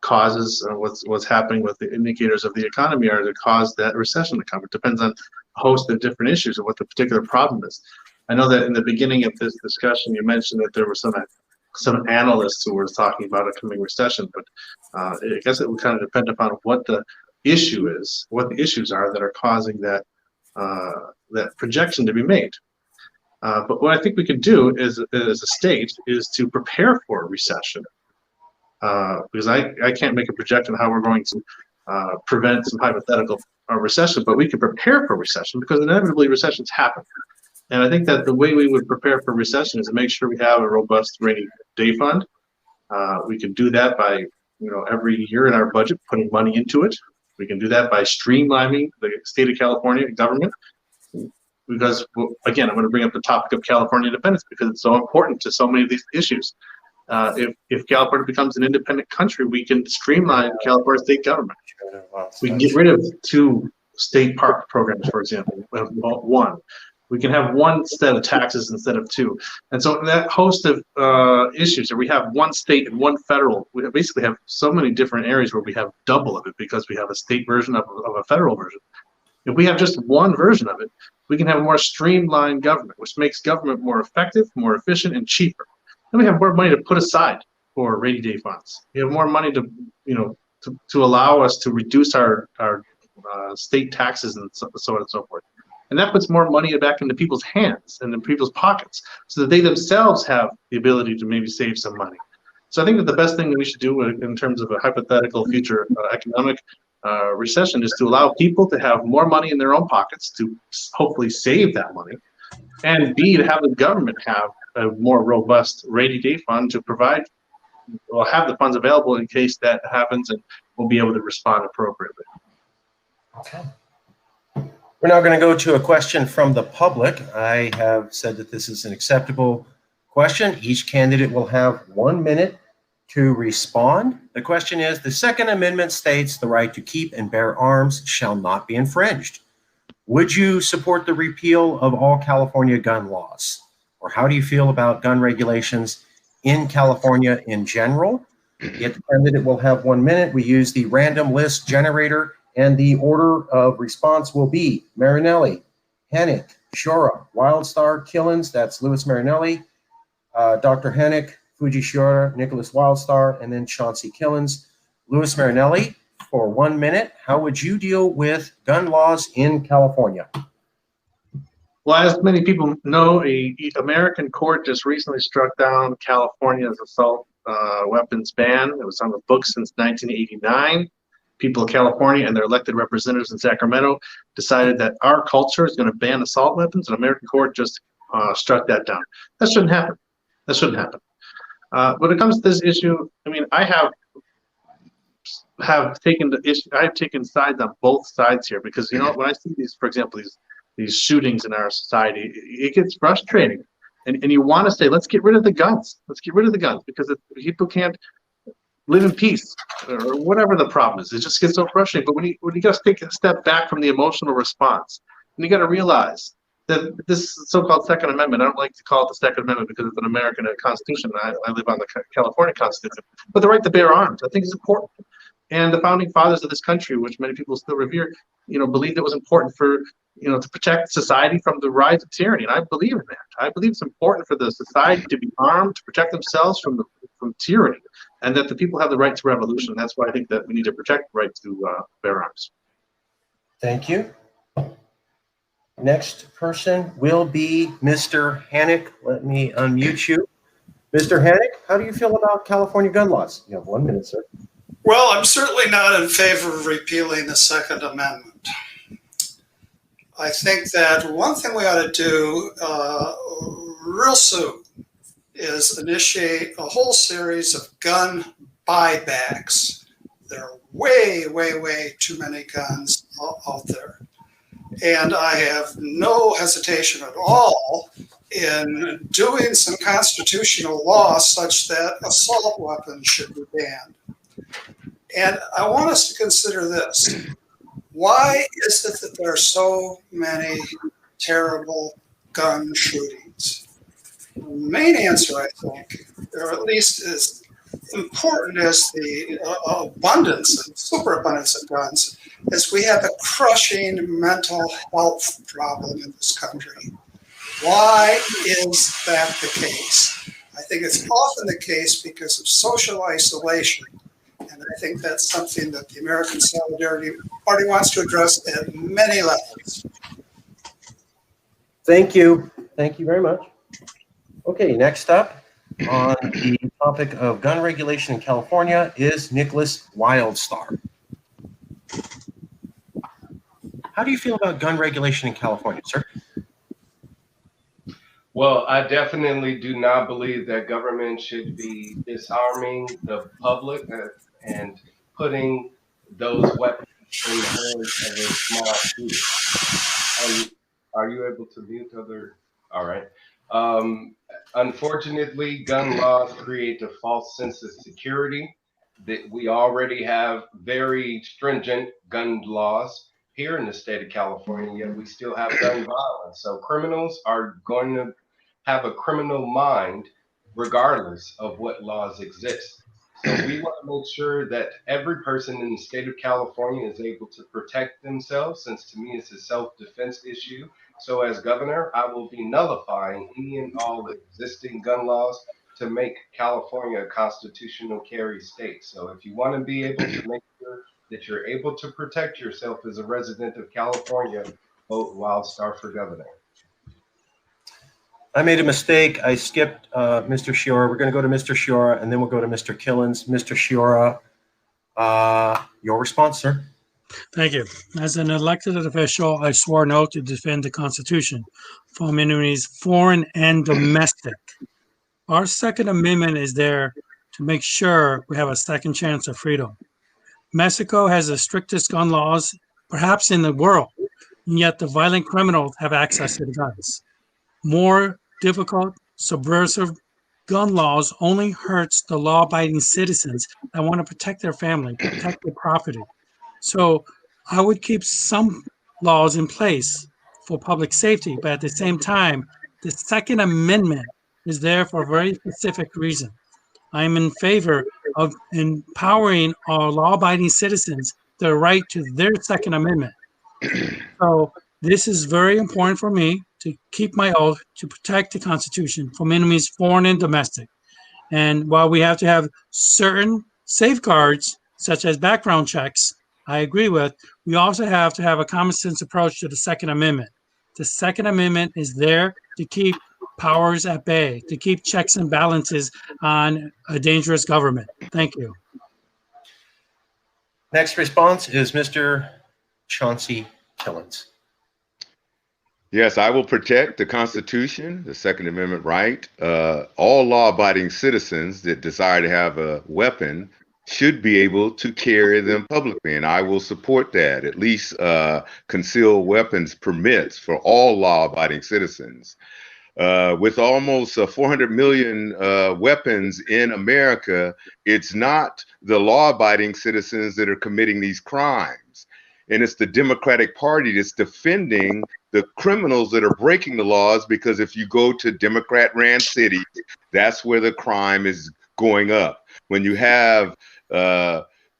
causes and what's happening with the indicators of the economy are to cause that recession to come. It depends on a host of different issues and what the particular problem is. I know that in the beginning of this discussion, you mentioned that there were some analysts who were talking about a coming recession, but I guess it would kind of depend upon what the issue is, what the issues are that are causing that projection to be made. But what I think we could do as a state is to prepare for a recession, because I can't make a projection how we're going to prevent some hypothetical recession, but we can prepare for recession because inevitably recessions happen. And I think that the way we would prepare for recession is to make sure we have a robust rainy day fund. We can do that by, every year in our budget, putting money into it. We can do that by streamlining the state of California government. Because, again, I'm going to bring up the topic of California independence because it's so important to so many of these issues. If California becomes an independent country, we can streamline California state government. We can get rid of 2 state park programs, for example, one. We can have 1 set of taxes instead of 2. And so that host of issues, where we have 1 state and 1 federal, we basically have so many different areas where we have double of it because we have a state version of a federal version. If we have just 1 version of it, we can have a more streamlined government, which makes government more effective, more efficient, and cheaper. Then we have more money to put aside for rainy day funds. We have more money to allow us to reduce our state taxes and so on and so forth. And that puts more money back into people's hands and in people's pockets so that they themselves have the ability to maybe save some money. So I think that the best thing that we should do in terms of a hypothetical future economic recession is to allow people to have more money in their own pockets to hopefully save that money, and B, to have the government have a more robust rainy day fund to provide or have the funds available in case that happens, and we'll be able to respond appropriately. Okay. We're now going to go to a question from the public. I have said that this is an acceptable question. Each candidate will have 1 minute to respond. The question is, the Second Amendment states the right to keep and bear arms shall not be infringed. Would you support the repeal of all California gun laws? Or how do you feel about gun regulations in California in general? Yet the candidate will have 1 minute. We use the random list generator, and the order of response will be Marinelli, Hennick, Shora, Wildstar, Killens, that's Louis Marinelli, Dr. Hennick, Fuji Shora, Nicholas Wildstar, and then Chauncey Killens. Louis Marinelli, for 1 minute, how would you deal with gun laws in California? Well, as many people know, an American court just recently struck down California's assault weapons ban. It was on the books since 1989. People of California and their elected representatives in Sacramento decided that our culture is going to ban assault weapons, and American court just struck that down. That shouldn't happen. That shouldn't happen. When it comes to this issue, I mean, I have taken the issue. I've taken sides on both sides here because, you know, when I see these, for example, these shootings in our society, it gets frustrating, and you want to say, let's get rid of the guns. Let's get rid of the guns because if people can't live in peace or whatever the problem is, it just gets so frustrating. But when you got to take a step back from the emotional response, and you got to realize that this so-called Second Amendment, I don't like to call it the Second Amendment because it's an American Constitution. I live on the California Constitution, but the right to bear arms, I think, is important. And the founding fathers of this country, which many people still revere, you know, believed it was important for, you know, to protect society from the rise of tyranny. And I believe in that. I believe it's important for the society to be armed, to protect themselves from tyranny, and that the people have the right to revolution. That's why I think that we need to protect the right to bear arms. Thank you. Next person will be Mr. Hennick. Let me unmute you. Mr. Hennick, how do you feel about California gun laws? You have 1 minute, sir. Well, I'm certainly not in favor of repealing the Second Amendment. I think that one thing we ought to do real soon is initiate a whole series of gun buybacks. There are way, way, way too many guns out there. And I have no hesitation at all in doing some constitutional law such that assault weapons should be banned. And I want us to consider this. Why is it that there are so many terrible gun shootings? The main answer, I think, or at least as important as the abundance and superabundance of guns, is we have a crushing mental health problem in this country. Why is that the case? I think it's often the case because of social isolation. And I think that's something that the American Solidarity Party wants to address at many levels. Thank you. Thank you very much. Okay, next up on the topic of gun regulation in California is Nicholas Wildstar. How do you feel about gun regulation in California, sir? Well, I definitely do not believe that government should be disarming the public and putting those weapons in the hands of a small few. Are you able to mute other? All right. Unfortunately, gun laws create a false sense of security. That we already have very stringent gun laws here in the state of California, yet we still have gun violence. So criminals are going to have a criminal mind regardless of what laws exist. So we want to make sure that every person in the state of California is able to protect themselves, since to me it's a self-defense issue. So as governor, I will be nullifying any and all existing gun laws to make California a constitutional carry state. So if you want to be able to make sure that you're able to protect yourself as a resident of California, vote Wildstar for governor. I made a mistake. I skipped Mr. Shiora. We're going to go to Mr. Shiora, and then we'll go to Mr. Killens. Mr. Shiora, your response, sir. Thank you. As an elected official, I swore an oath to defend the Constitution from enemies, foreign and domestic. Our Second Amendment is there to make sure we have a second chance of freedom. Mexico has the strictest gun laws, perhaps in the world, and yet the violent criminals have access to the guns. More difficult, subversive gun laws only hurts the law-abiding citizens that want to protect their family, protect their property. So I would keep some laws in place for public safety, but at the same time, the Second Amendment is there for a very specific reason. I'm in favor of empowering our law-abiding citizens the right to their Second Amendment. So this is very important for me to keep my oath to protect the Constitution from enemies, foreign and domestic. And while we have to have certain safeguards, such as background checks, I agree with, we also have to have a common sense approach to the Second Amendment. The Second Amendment is there to keep powers at bay, to keep checks and balances on a dangerous government. Thank you. Next response is Mr. Chauncey Killens. Yes, I will protect the Constitution, the Second Amendment right. All law-abiding citizens that desire to have a weapon should be able to carry them publicly, and I will support that. At least concealed weapons permits for all law-abiding citizens. With almost 400 million weapons in America, it's not the law-abiding citizens that are committing these crimes. And it's the Democratic Party that's defending the criminals that are breaking the laws, because if you go to Democrat-ran cities, that's where the crime is going up. When you have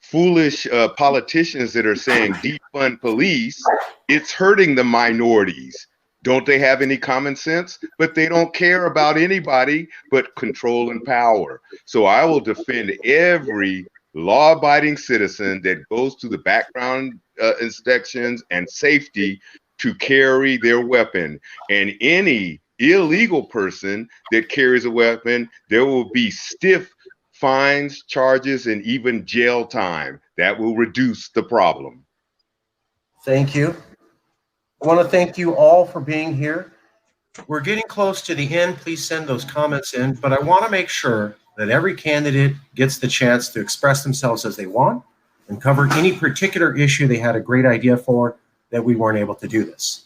foolish politicians that are saying defund police, it's hurting the minorities. Don't they have any common sense? But they don't care about anybody but control and power. So I will defend every law-abiding citizen that goes through the background inspections and safety to carry their weapon. And any illegal person that carries a weapon, there will be stiff fines, charges, and even jail time. That will reduce the problem. Thank you. I want to thank you all for being here. We're getting close to the end. Please send those comments in, but I want to make sure that every candidate gets the chance to express themselves as they want and cover any particular issue they had a great idea for that we weren't able to do this.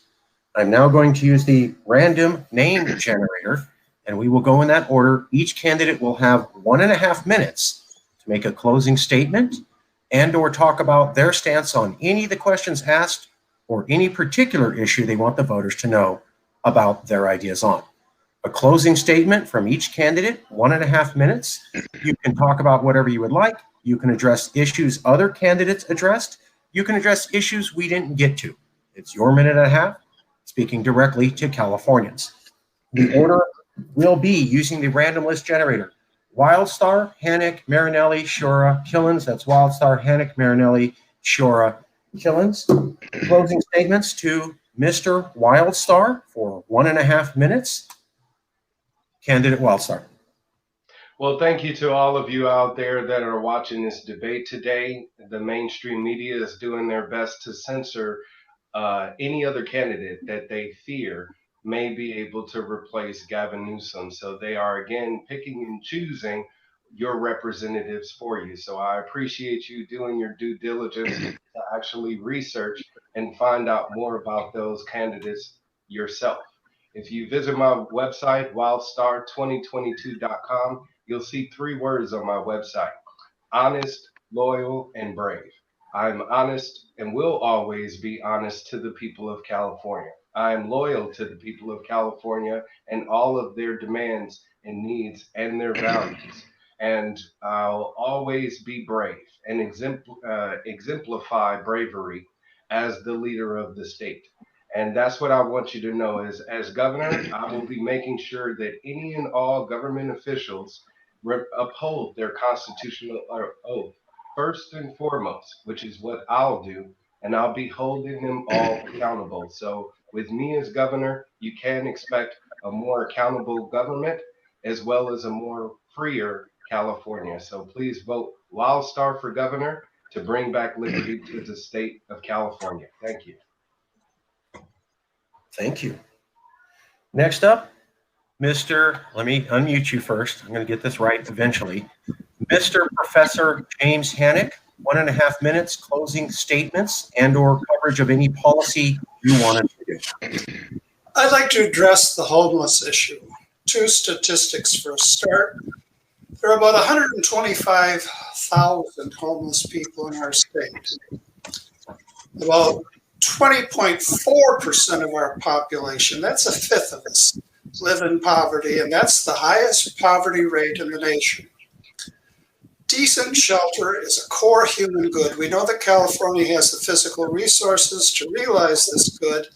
I'm now going to use the random name generator, and we will go in that order. Each candidate will have 1.5 minutes to make a closing statement and or talk about their stance on any of the questions asked or any particular issue they want the voters to know about their ideas on. A closing statement from each candidate, 1.5 minutes. You can talk about whatever you would like. You can address issues other candidates addressed. You can address issues we didn't get to. It's your 1.5 minutes, speaking directly to Californians. The order will be using the random list generator. Wildstar, Hannick, Marinelli, Shiora, Killens. That's Wildstar, Hannick, Marinelli, Shiora, Killens. Closing statements to Mr. Wildstar for 1.5 minutes. Candidate Wildstar. Well, thank you to all of you out there that are watching this debate today. The mainstream media is doing their best to censor any other candidate that they fear may be able to replace Gavin Newsom. So they are, again, picking and choosing your representatives for you. So I appreciate you doing your due diligence to actually research and find out more about those candidates yourself. If you visit my website, wildstar2022.com, you'll see 3 words on my website: honest, loyal, and brave. I'm honest and will always be honest to the people of California. I am loyal to the people of California and all of their demands and needs and their values. And I'll always be brave and exemplify bravery as the leader of the state. And that's what I want you to know is, as governor, I will be making sure that any and all government officials uphold their constitutional oath, first and foremost, which is what I'll do. and I'll be holding them all accountable. So with me as governor, you can expect a more accountable government as well as a more freer California. So please vote Wildstar for governor to bring back liberty to the state of California. Thank you. Thank you. Next up, let me unmute you first. I'm going to get this right eventually. Mr. Professor James Hannock, 1.5 minutes, closing statements and/or coverage of any policy you wanted to do. I'd like to address the homeless issue. 2 statistics for a start. There are about 125,000 homeless people in our state. About 20.4% of our population, that's a fifth of us, live in poverty, and that's the highest poverty rate in the nation. Decent shelter is a core human good. We know that California has the physical resources to realize this good.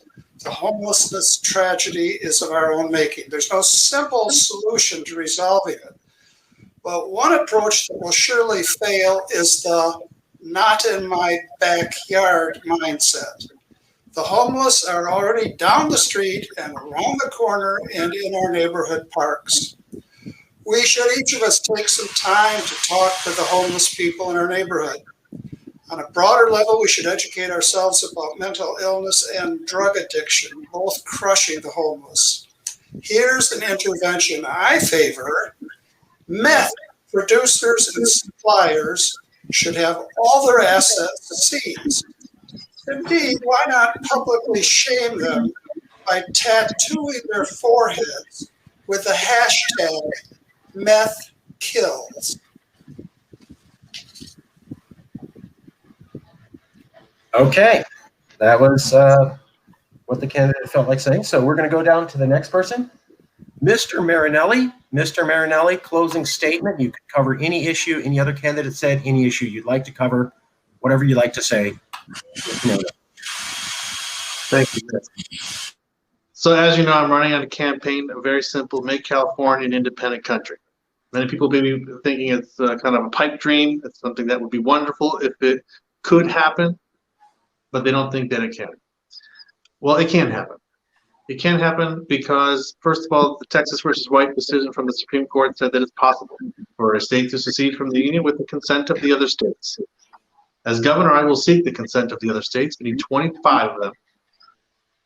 The homelessness tragedy is of our own making. There's no simple solution to resolving it. But one approach that will surely fail is the not in my backyard mindset. The homeless are already down the street and around the corner and in our neighborhood parks. We should each of us take some time to talk to the homeless people in our neighborhood. On a broader level, we should educate ourselves about mental illness and drug addiction, both crushing the homeless. Here's an intervention I favor. Meth producers and suppliers should have all their assets seized. Indeed, why not publicly shame them by tattooing their foreheads with the hashtag meth kills? Okay, that was what the candidate felt like saying. So we're going to go down to the next person. Mr. Marinelli. Mr. Marinelli, closing statement. You can cover any issue any other candidate said, any issue you'd like to cover, whatever you'd like to say. Thank you. So as you know, I'm running on a campaign, a very simple, make California an independent country. Many people may be thinking it's kind of a pipe dream. It's something that would be wonderful if it could happen, but they don't think that it can. Well, it can happen. It can happen because, first of all, the Texas versus White decision from the Supreme Court said that it's possible for a state to secede from the union with the consent of the other states. As governor, I will seek the consent of the other states. We need 25 of them.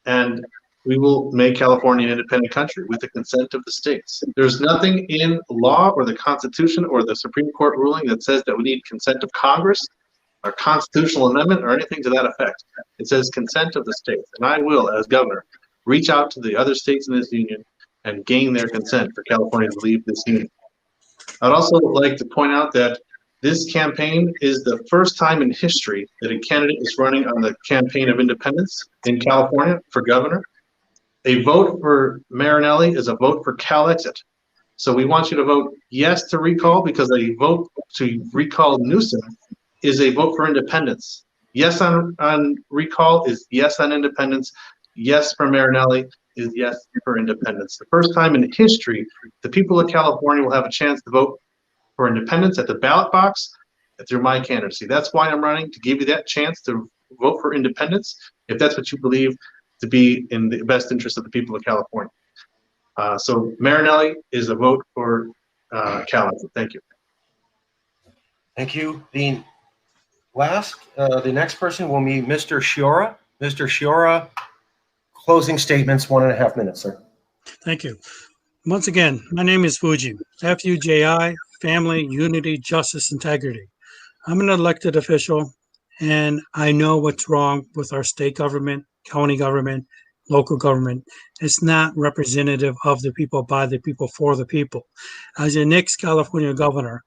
And we will make California an independent country with the consent of the states. There's nothing in law or the Constitution or the Supreme Court ruling that says that we need consent of Congress or constitutional amendment or anything to that effect. It says consent of the states. And I will, as governor, reach out to the other states in this union and gain their consent for California to leave this union. I'd also like to point out that this campaign is the first time in history that a candidate is running on the campaign of independence in California for governor. A vote for Marinelli is a vote for CalExit. So we want you to vote yes to recall, because a vote to recall Newsom is a vote for independence. Yes on recall is yes on independence. Yes for Marinelli is yes for independence. The first time in history, the people of California will have a chance to vote for independence at the ballot box through my candidacy. That's why I'm running, to give you that chance to vote for independence, if that's what you believe to be in the best interest of the people of California. So Marinelli is a vote for CalExit. Thank you. Thank you. The next person will be Mr. Sciorra. Mr. Sciorra, closing statements, 1.5 minutes, sir. Thank you. Once again, my name is Fuji, F-U-J-I, Family, Unity, Justice, Integrity. I'm an elected official, and I know what's wrong with our state government, county government, local government. It's not representative of the people, by the people, for the people. As your next California governor,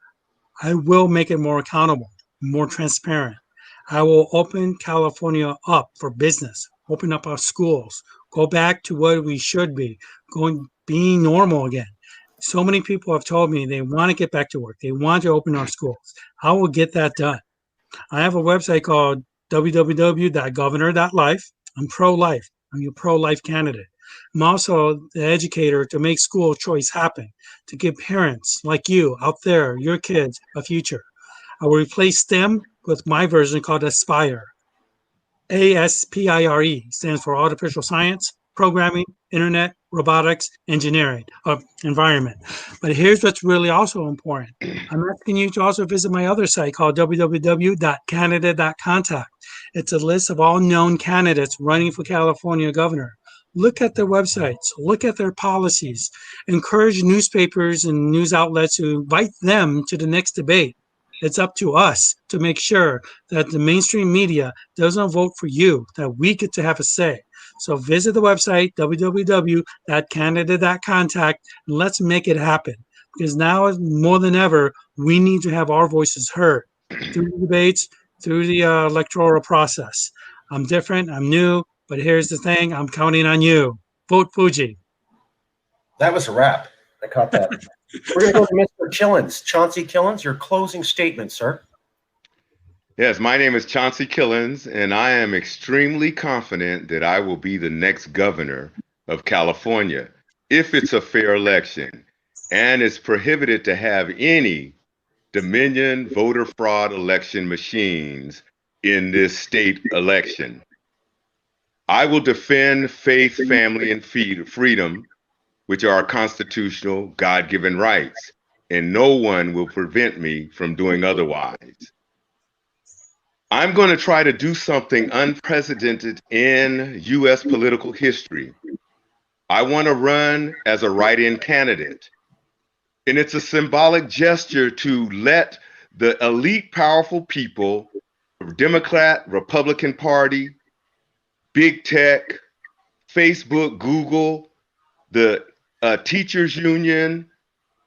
I will make it more accountable, more transparent. I will open California up for business, open up our schools, go back to what we should be, being normal again. So many people have told me they want to get back to work. They want to open our schools. I will get that done. I have a website called www.governor.life. I'm pro-life. I'm your pro-life candidate. I'm also the educator to make school choice happen, to give parents like you out there, your kids, a future. I will replace STEM with my version called Aspire. ASPIRE stands for Artificial Science, Programming, Internet, Robotics, Engineering, Environment. But here's what's really also important. I'm asking you to also visit my other site called www.canada.contact. It's a list of all known candidates running for California governor. Look at their websites, look at their policies, encourage newspapers and news outlets to invite them to the next debate. It's up to us to make sure that the mainstream media doesn't vote for you, that we get to have a say. So visit the website, www.canada.contact, and let's make it happen. Because now more than ever, we need to have our voices heard through the debates, through the electoral process. I'm different, I'm new, but here's the thing, I'm counting on you. Vote Fuji. That was a wrap. I caught that. We're going to go to Mr. Killens. Chauncey Killens, your closing statement, sir. Yes, my name is Chauncey Killens, and I am extremely confident that I will be the next governor of California if it's a fair election, and it's prohibited to have any Dominion voter fraud election machines in this state election. I will defend faith, family, and freedom, which are our constitutional, God-given rights, and no one will prevent me from doing otherwise. I'm going to try to do something unprecedented in U.S. political history. I want to run as a write-in candidate, and it's a symbolic gesture to let the elite, powerful people, Democrat, Republican Party, big tech, Facebook, Google, the teachers union,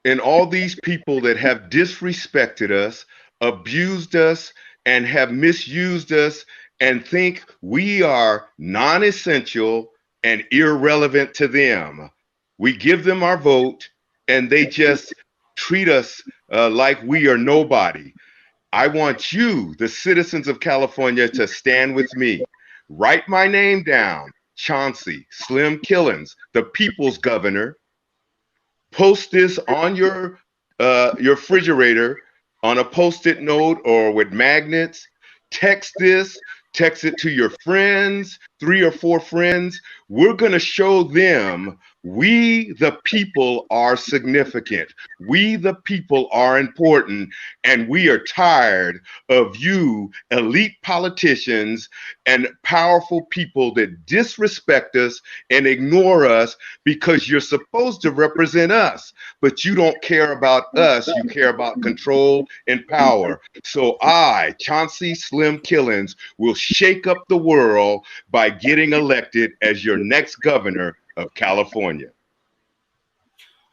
and all these people that have disrespected us, abused us, and have misused us and think we are non-essential and irrelevant to them. We give them our vote and they just treat us like we are nobody. I want you, the citizens of California, to stand with me. Write my name down, Chauncey Slim Killens, the people's governor. Post this on your refrigerator on a Post-it note or with magnets. Text this, text it to your friends, 3 or 4 friends. We're going to show them we, the people, are significant. We, the people, are important. And we are tired of you, elite politicians and powerful people that disrespect us and ignore us because you're supposed to represent us, but you don't care about us. You care about control and power. So I, Chauncey Slim Killens, will shake up the world by getting elected as your next governor of California.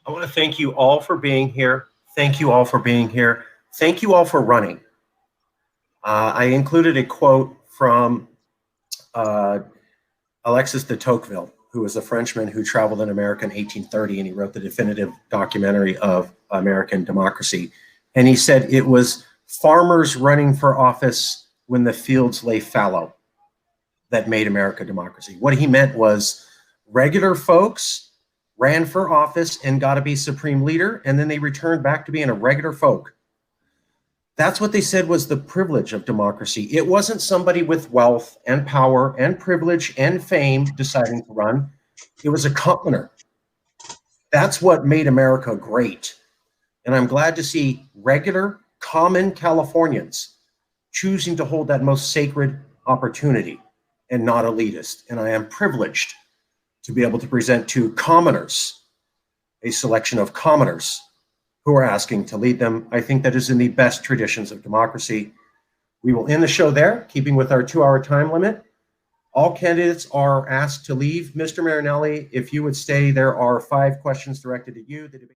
I want to thank you all for being here. Thank you all for being here. Thank you all for running. I included a quote from Alexis de Tocqueville, who was a Frenchman who traveled in America in 1830, and he wrote the definitive documentary of American democracy. And he said it was farmers running for office when the fields lay fallow that made America democracy. What he meant was regular folks ran for office and got to be supreme leader, and then they returned back to being a regular folk. That's what they said was the privilege of democracy. It wasn't somebody with wealth and power and privilege and fame deciding to run. It was a commoner. That's what made America great. And I'm glad to see regular, common Californians choosing to hold that most sacred opportunity and not elitist. And I am privileged to be able to present to commoners, a selection of commoners who are asking to lead them. I think that is in the best traditions of democracy. We will end the show there, keeping with our 2-hour time limit. All candidates are asked to leave. Mr. Marinelli, if you would stay, there are 5 questions directed at you.